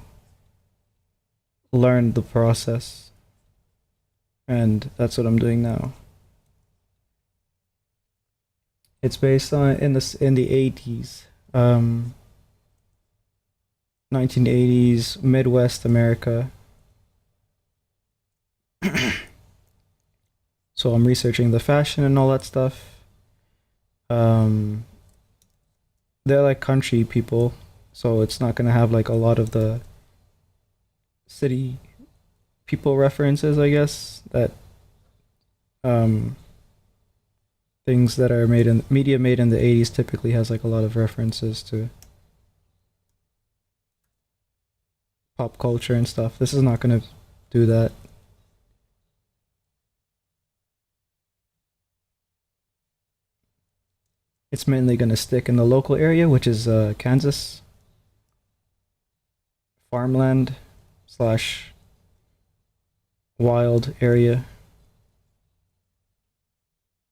learn the process. And that's what I'm doing now. It's based on in the 80s, 1980s Midwest America. So I'm researching the fashion and all that stuff. Um, they're like country people, so it's not gonna have like a lot of the city people references, I guess, that um things that are made in media made in the 80s typically has like a lot of references to pop culture and stuff. This is not gonna do that. It's mainly gonna stick in the local area, which is Kansas farmland slash wild area,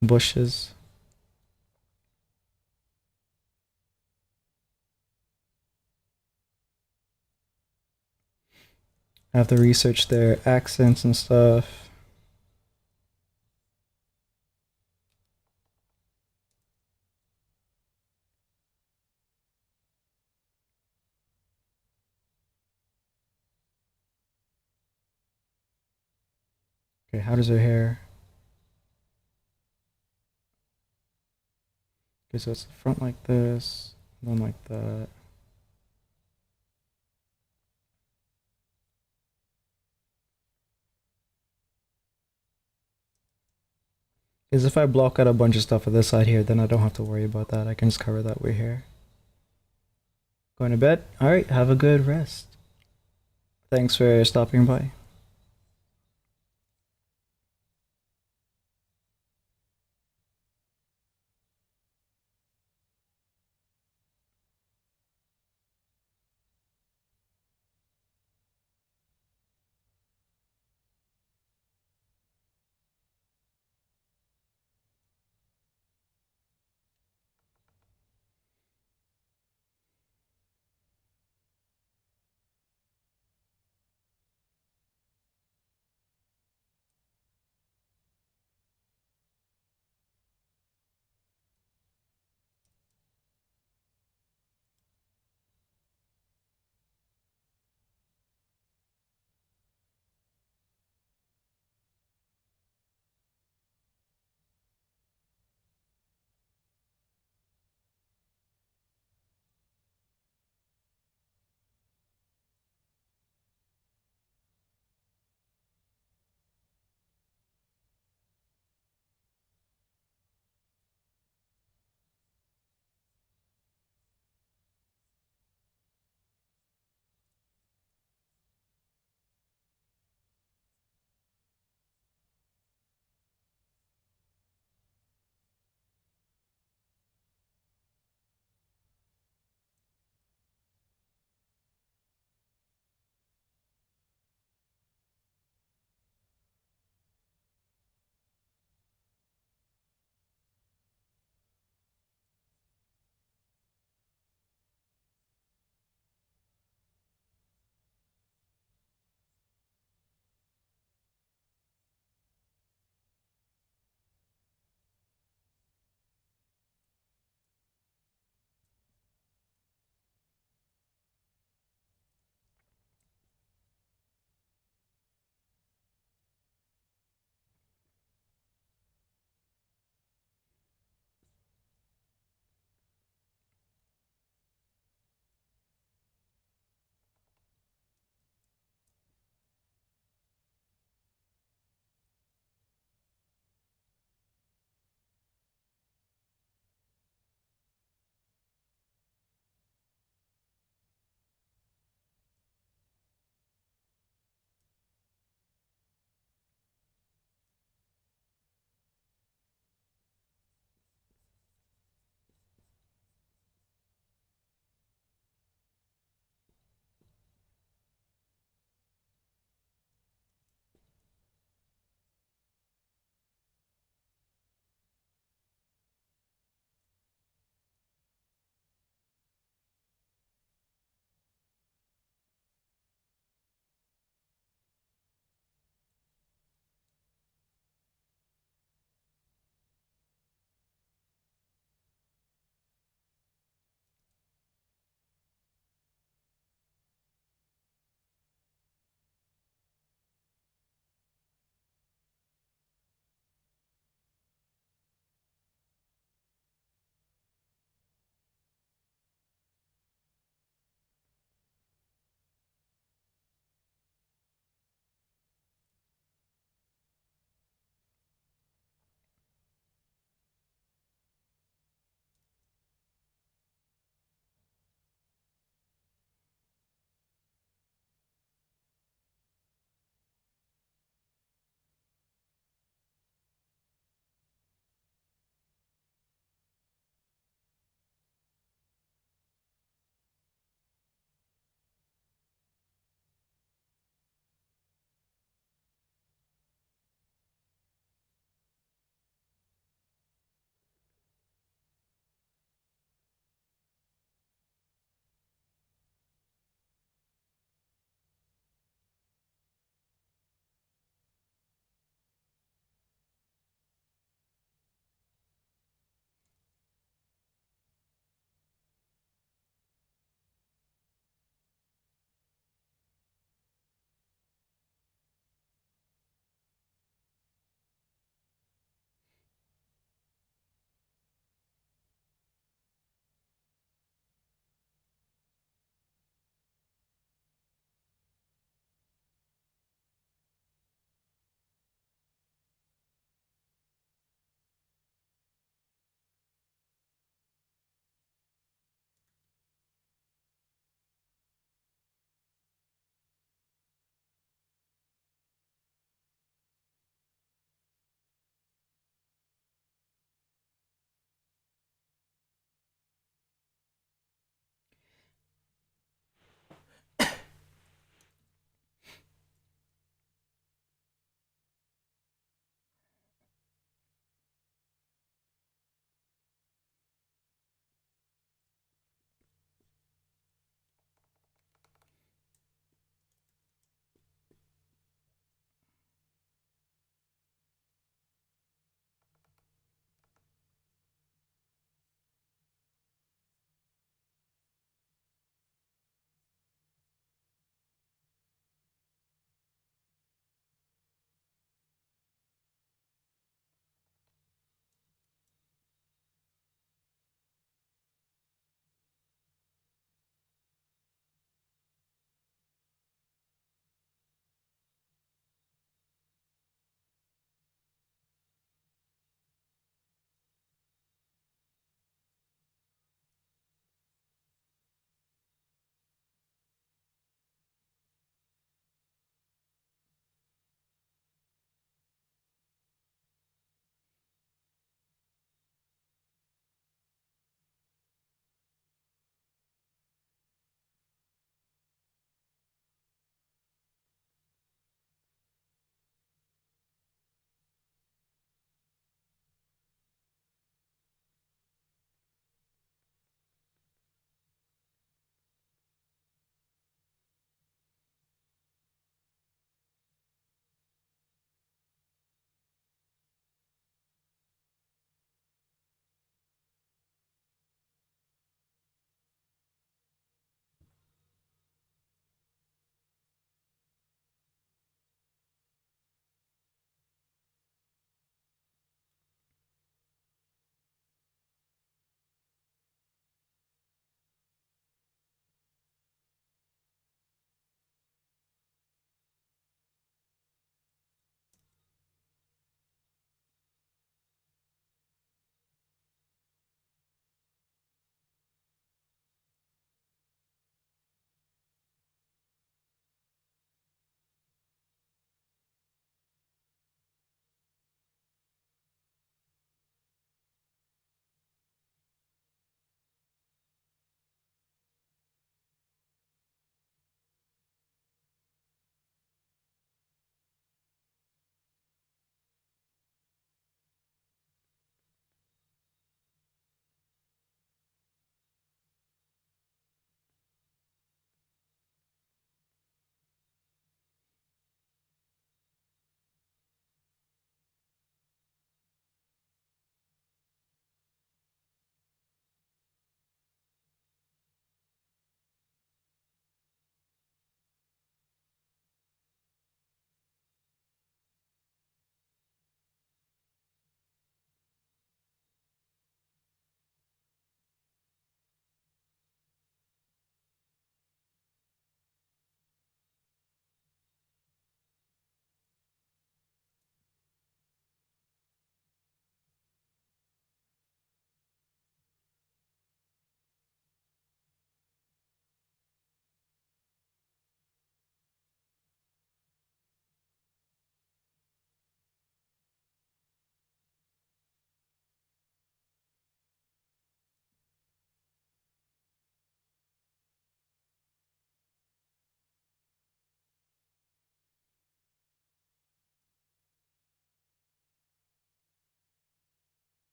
bushes. I have to research their accents and stuff. Okay, how does her hair? Okay, so it's the front like this, then like that. Because if I block out a bunch of stuff on this side here, then I don't have to worry about that. I can just cover that way here. Going to bed? Alright, have a good rest. Thanks for stopping by.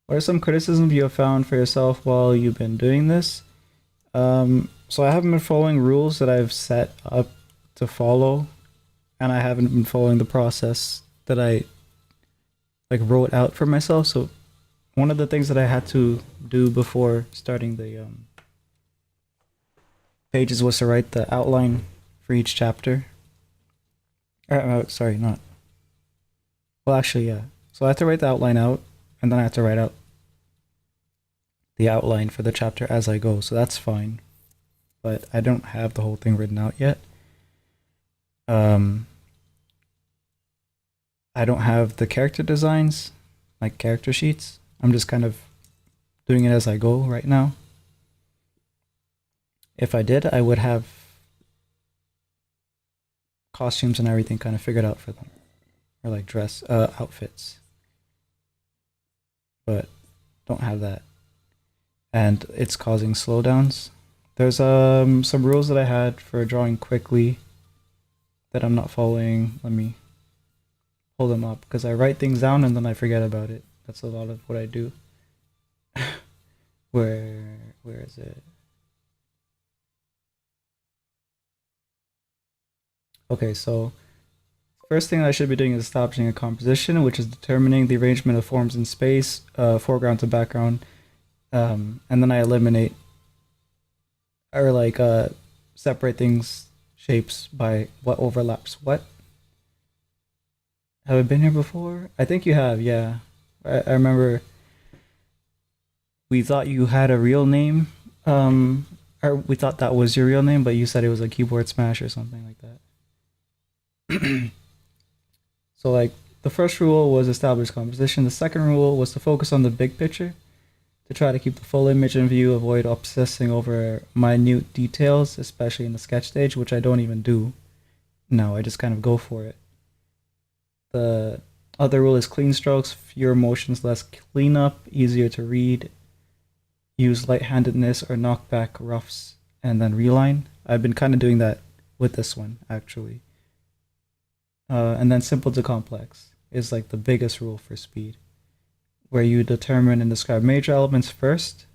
What are some criticisms you have found for yourself while you've been doing this? So I haven't been following rules that I've set up to follow, and I haven't been following the process that I like wrote out for myself. So one of the things that I had to do before starting the pages was to write the outline for each chapter. Sorry, not. Well, actually, yeah. So I had to write the outline out, and then I had to write out the outline for the chapter as I go. So that's fine, but I don't have the whole thing written out yet. I don't have the character designs, like character sheets. I'm just kind of doing it as I go right now. If I did, I would have costumes and everything kind of figured out for them, or like dress outfits, but don't have that, and it's causing slowdowns. There's some rules that I had for drawing quickly that I'm not following. Let me pull them up because I write things down and then I forget about it. That's a lot of what I do. Where is it? Okay, so first thing I should be doing is establishing a composition, which is determining the arrangement of forms in space, foreground to background, and then I eliminate or like separate things, shapes by what overlaps what. Have I been here before? I think you have, yeah. I remember we thought you had a real name, or we thought that was your real name, but you said it was a keyboard smash or something like that. So like the first rule was establish composition. The second rule was to focus on the big picture, to try to keep the full image in view, avoid obsessing over minute details, especially in the sketch stage, which I don't even do. No, I just kind of go for it. The other rule is clean strokes, fewer motions, less cleanup, easier to read. Use light-handedness or knockback roughs and then reline. I've been kind of doing that with this one, actually. And then simple to complex is like the biggest rule for speed, where you determine and describe major elements first,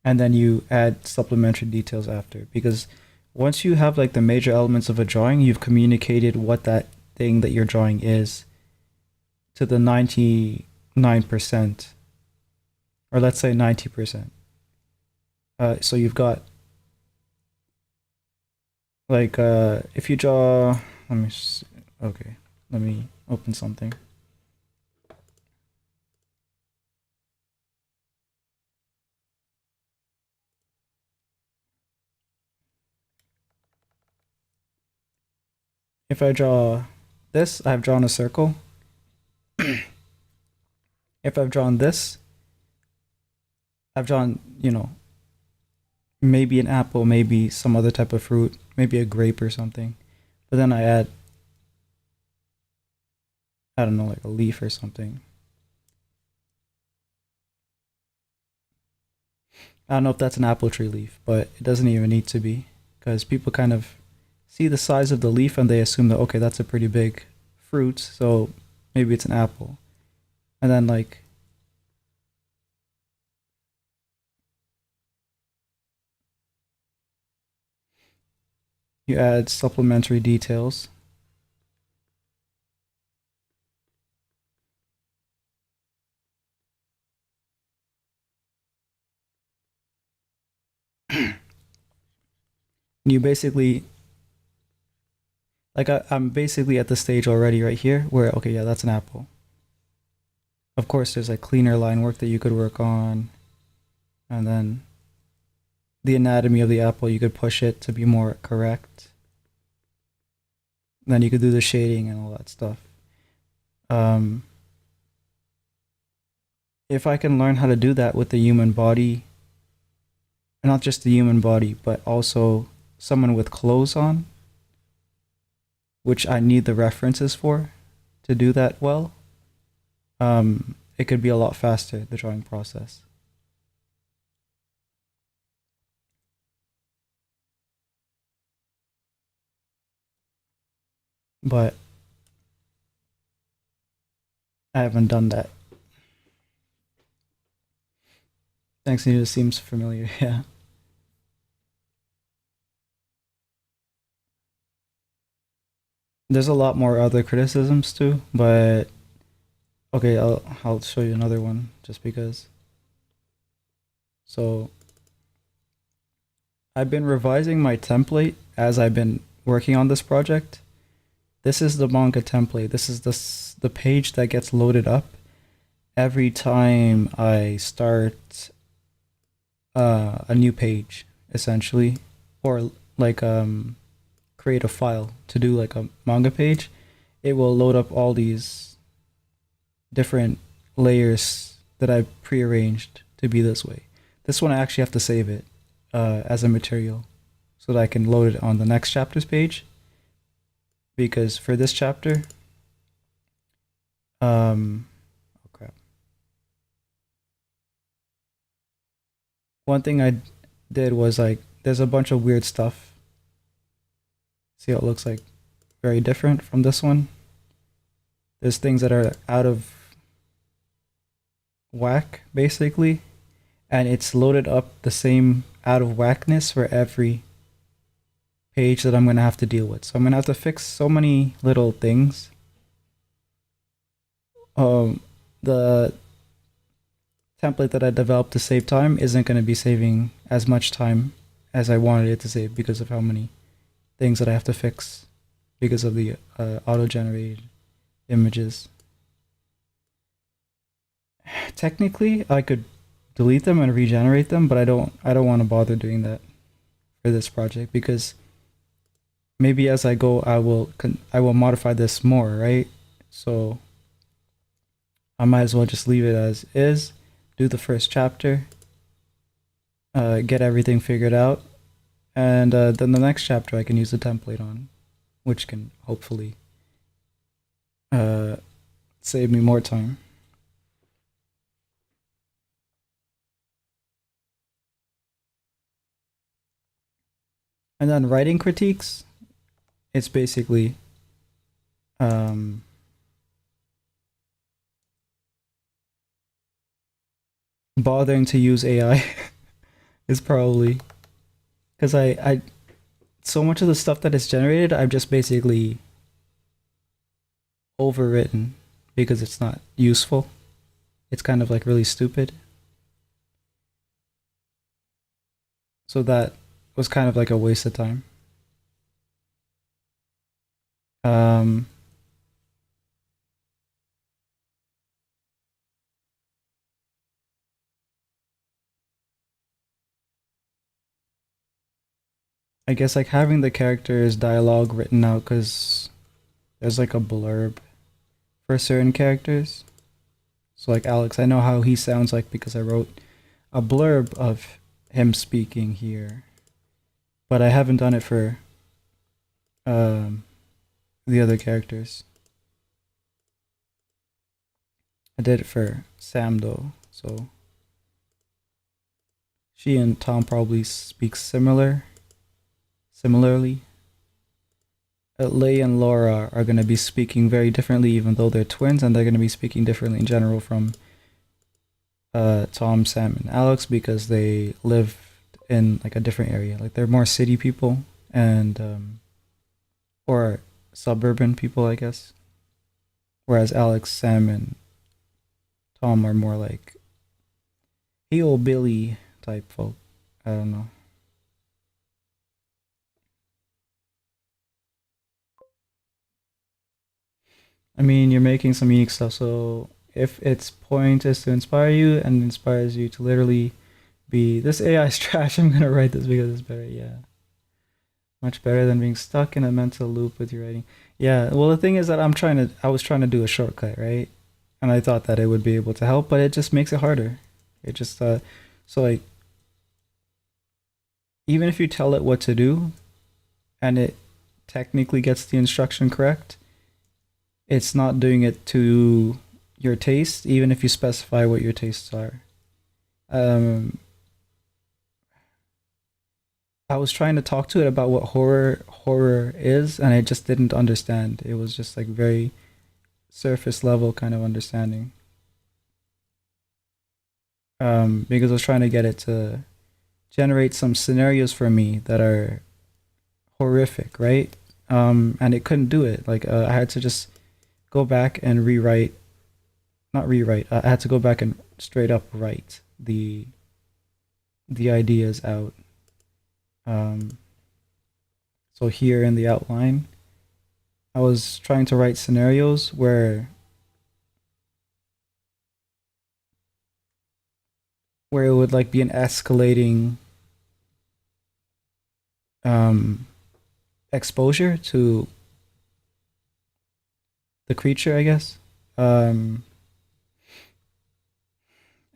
and then you add supplementary details after. Because once you have like the major elements of a drawing, you've communicated what that thing that you're drawing is to the 99%, or let's say 90%. So you've got like if you draw, let me see, okay, let me open something. If I draw this, I've drawn a circle. If I've drawn this, I've drawn, maybe an apple, maybe some other type of fruit, maybe a grape or something. But then I add, I don't know, like a leaf or something. I don't know if that's an apple tree leaf, but it doesn't even need to be, because people kind of see the size of the leaf and they assume that, okay, that's a pretty big fruit, so maybe it's an apple. And then like you add supplementary details. You basically like I'm basically at the stage already right here where, okay, yeah, that's an apple. Of course there's like cleaner line work that you could work on, and then the anatomy of the apple, you could push it to be more correct. Then you could do the shading and all that stuff. If I can learn how to do that with the human body, and not just the human body, but also someone with clothes on, which I need the references for to do that well, it could be a lot faster, the drawing process. But I haven't done that. Thanks, Nita. Seems familiar. Yeah. There's a lot more other criticisms too, but okay, I'll show you another one just because. So I've been revising my template as I've been working on this project. This is the manga template. This is the page that gets loaded up every time I start a new page, essentially, or like create a file to do like a manga page. It will load up all these different layers that I've prearranged to be this way. This one I actually have to save it as a material so that I can load it on the next chapter's page. Because for this chapter, oh crap. One thing I did was like, there's a bunch of weird stuff. See how it looks like very different from this one? There's things that are out of whack, basically, and it's loaded up the same out of whackness for every page that I'm gonna have to deal with. So I'm gonna have to fix so many little things. The template that I developed to save time isn't gonna be saving as much time as I wanted it to save because of how many things that I have to fix because of the auto-generated images. Technically, I could delete them and regenerate them, but I don't want to bother doing that for this project because maybe as I go, I will modify this more, right? So I might as well just leave it as is, do the first chapter, get everything figured out, and then the next chapter I can use the template on, which can hopefully save me more time. And then writing critiques, it's basically bothering to use AI is probably because I so much of the stuff that is generated I've just basically overwritten because it's not useful. It's kind of like really stupid. So that was kind of like a waste of time. I guess like having the characters' dialogue written out because there's like a blurb for certain characters. So like Alex, I know how he sounds like because I wrote a blurb of him speaking here, but I haven't done it for the other characters. I did it for Sam though, so she and Tom probably speak similarly. Lei and Laura are going to be speaking very differently, even though they're twins, and they're going to be speaking differently in general from Tom, Sam, and Alex because they live in like a different area. Like they're more city people and or suburban people, I guess. Whereas Alex, Sam, and Tom are more like hillbilly type folk. I don't know. I mean, you're making some unique stuff, so if its point is to inspire you and inspires you to literally be this AI is trash, I'm gonna write this because it's better. Yeah, much better than being stuck in a mental loop with your writing. Yeah, well, the thing is that I was trying to do a shortcut, right? And I thought that it would be able to help, but it just makes it harder. It just so like even if you tell it what to do and it technically gets the instruction correct, it's not doing it to your taste, even if you specify what your tastes are. Um, I was trying to talk to it about what horror is, and it just didn't understand. It was just like very surface level kind of understanding. Because I was trying to get it to generate some scenarios for me that are horrific, right? And it couldn't do it. Like I had to just go back and rewrite, not rewrite. I had to go back and straight up write the ideas out. Um, so here in the outline, I was trying to write scenarios where it would like be an escalating um exposure to the creature, I guess. Um,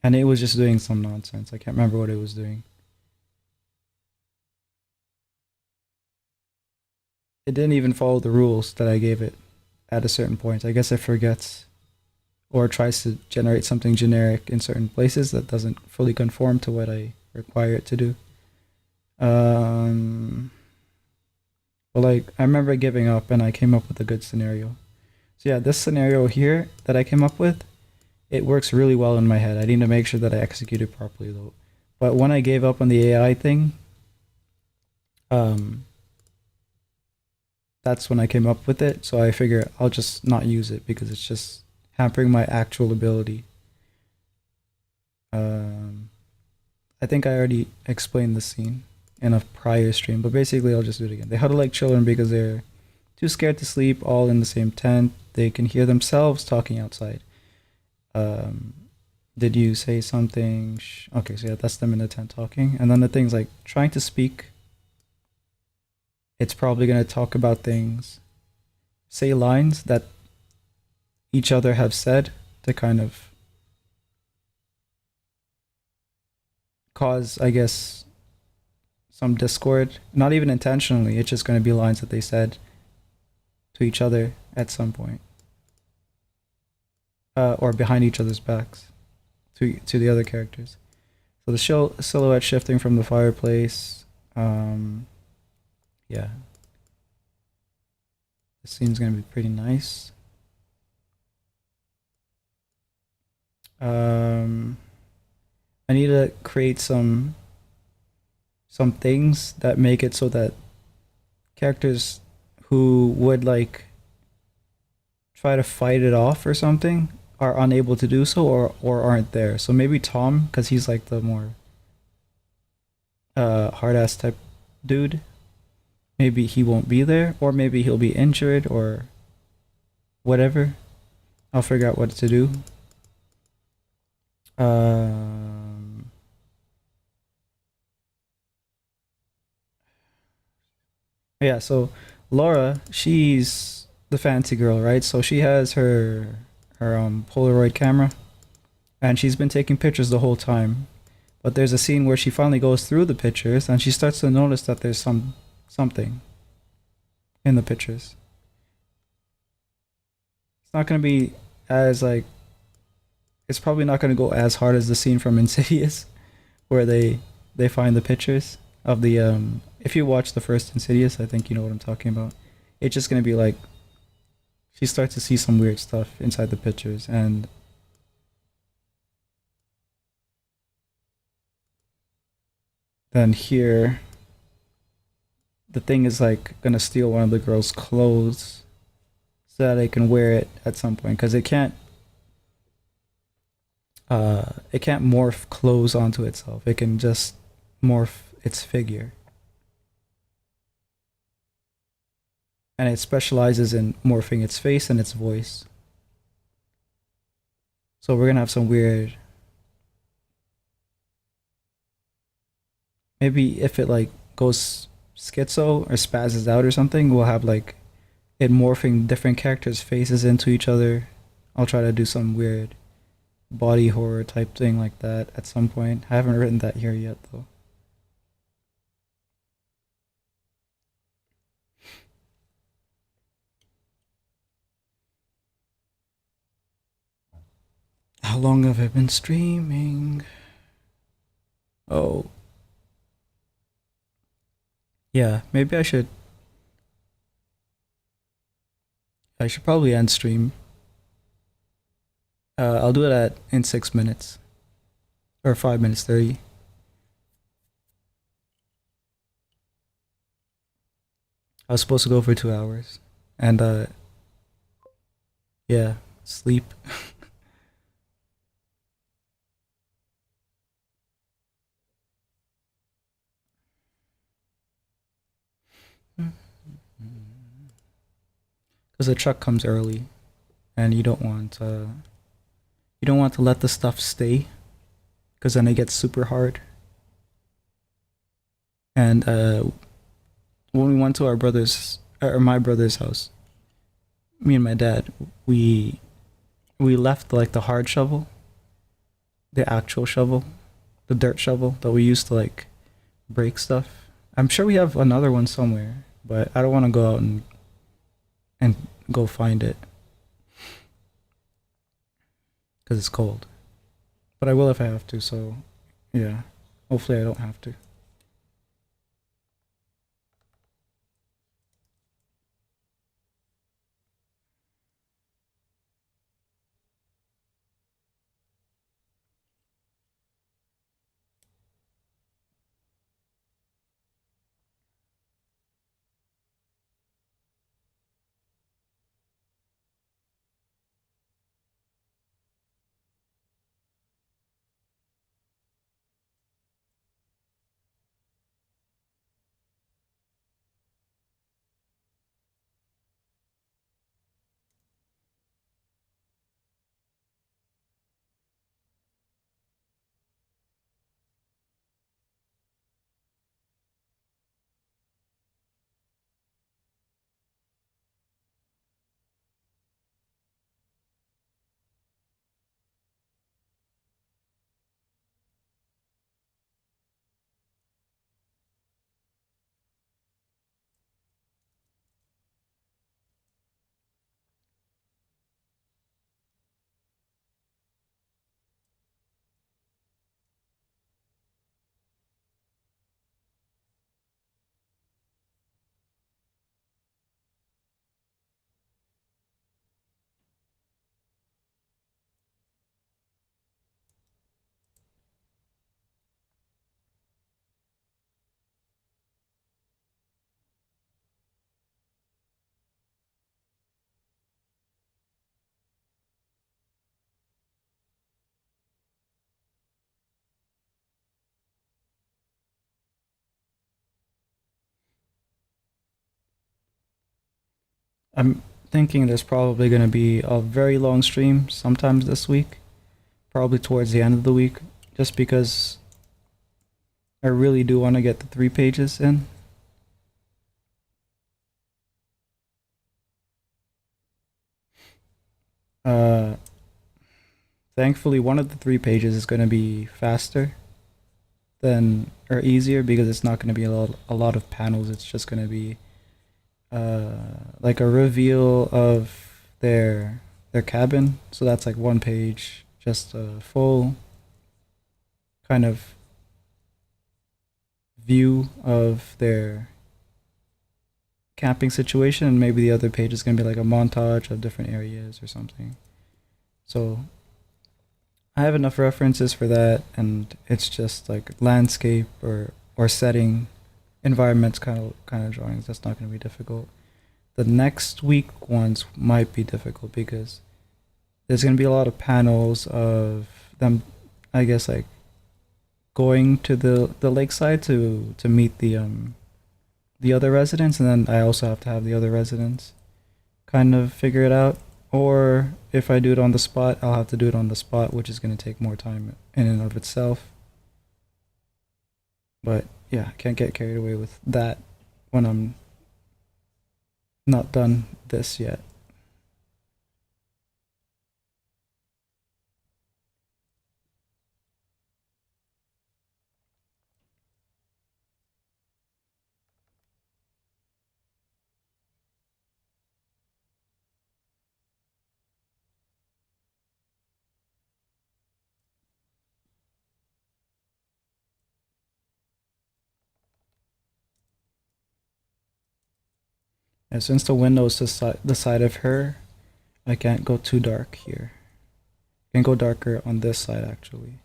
and it was just doing some nonsense. I can't remember what it was doing. It didn't even follow the rules that I gave it at a certain point. I guess it forgets or tries to generate something generic in certain places that doesn't fully conform to what I require it to do. Um, but like I remember giving up and I came up with a good scenario. So yeah, this scenario here that I came up with, it works really well in my head. I need to make sure that I execute it properly though. But when I gave up on the AI thing, um, that's when I came up with it. So I figure I'll just not use it because it's just hampering my actual ability. Um, I think I already explained the scene in a prior stream, but basically I'll just do it again. They huddle like children because they're too scared to sleep, all in the same tent. They can hear themselves talking outside. Um, did you say something? Okay, so yeah, that's them in the tent talking. And then the thing's like trying to speak. It's probably going to talk about things, say lines that each other have said to kind of cause, I guess, some discord. Not even intentionally, it's just going to be lines that they said to each other at some point. Or behind each other's backs to the other characters. So the silhouette shifting from the fireplace. Yeah. This scene's gonna be pretty nice. I need to create some things that make it so that characters who would like try to fight it off or something are unable to do so or aren't there. So maybe Tom, because he's like the more hard ass type dude. Maybe he won't be there, or maybe he'll be injured or whatever. I'll figure out what to do. Yeah, so Laura, she's the fancy girl, right? So she has her Polaroid camera, and she's been taking pictures the whole time. But there's a scene where she finally goes through the pictures and she starts to notice that there's something in the pictures. It's not gonna be as like it's probably not gonna go as hard as the scene from Insidious, where they find the pictures of the if you watch the first Insidious, I think you know what I'm talking about. It's just gonna be like she starts to see some weird stuff inside the pictures, and then here the thing is like gonna steal one of the girl's clothes so that they can wear it at some point, because it can't morph clothes onto itself. It can just morph its figure, and it specializes in morphing its face and its voice. So we're gonna have some weird. Maybe if it like goes schizo or spazzes out or something, we'll have like it morphing different characters' faces into each other. I'll try to do some weird body horror type thing like that at some point. I haven't written that here yet though. How long have I been streaming? Oh, yeah, maybe I should probably end stream I'll do it in 6 minutes or 5 minutes 30. I was supposed to go for 2 hours, and yeah, sleep. Because the truck comes early, and you don't want to let the stuff stay, because then it gets super hard. And when we went to our brother's or my brother's house, me and my dad, we we left like the hard shovel, the actual shovel, the dirt shovel that we used to like break stuff. I'm sure we have another one somewhere, but I don't want to go out and go find it because it's cold. But I will if I have to. So yeah, hopefully I don't have to. I'm thinking there's probably going to be a very long stream sometimes this week, probably towards the end of the week, just because I really do want to get the 3 pages in. Uh, Thankfully, one of the 3 pages is going to be faster than or easier because it's not going to be a lot of panels. It's just going to be like a reveal of their cabin. So that's like 1 page, just a full kind of view of their camping situation, and maybe the other page is going to be like a montage of different areas or something. So I have enough references for that, and it's just like landscape or setting environments kind of drawings. That's not going to be difficult. The next week ones might be difficult because there's going to be a lot of panels of them, I guess, like going to the lakeside to meet the other residents, and then I also have to have the other residents kind of figure it out. Or if I do it on the spot, I'll have to do it on the spot, which is going to take more time in and of itself. But yeah, I can't get carried away with that when I'm not done this yet. And since the window is the side of her, I can't go too dark here Can go darker on this side actually.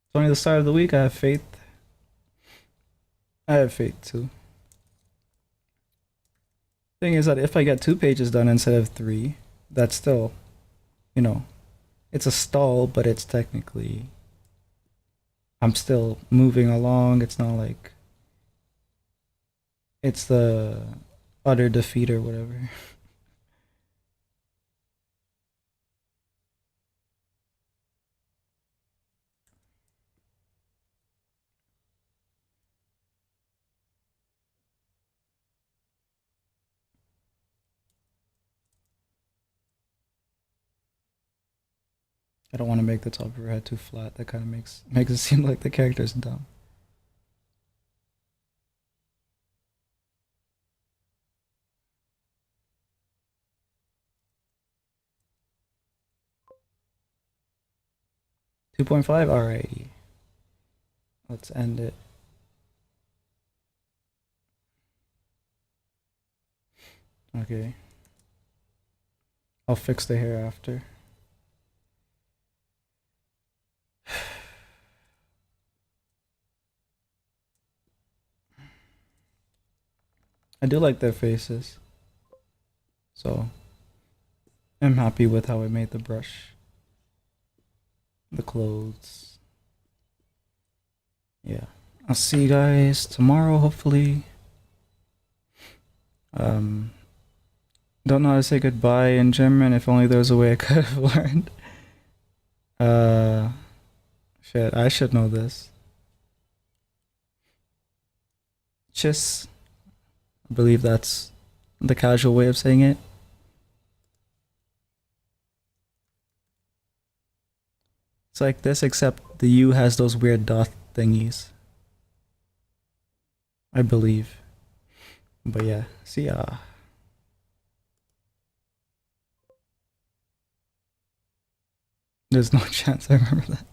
It's only the start of the week. I have faith. I have faith too. Thing is that if I get 2 pages done instead of 3, that's still, you know, it's a stall, but it's technically, I'm still moving along. It's not like it's the utter defeat or whatever. I don't want to make the top of her head too flat. That kind of makes it seem like the character's dumb. $2.5. Alrighty. Let's end it. Okay. I'll fix the hair after. I do like their faces. So I'm happy with how I made the brush. The clothes. Yeah. I'll see you guys tomorrow, hopefully. Don't know how to say goodbye in German. If only there was a way I could have learned. Shit, I should know this. Tschüss. I believe that's the casual way of saying it. It's like this, except the U has those weird dot thingies. I believe. But yeah, see ya. There's no chance I remember that.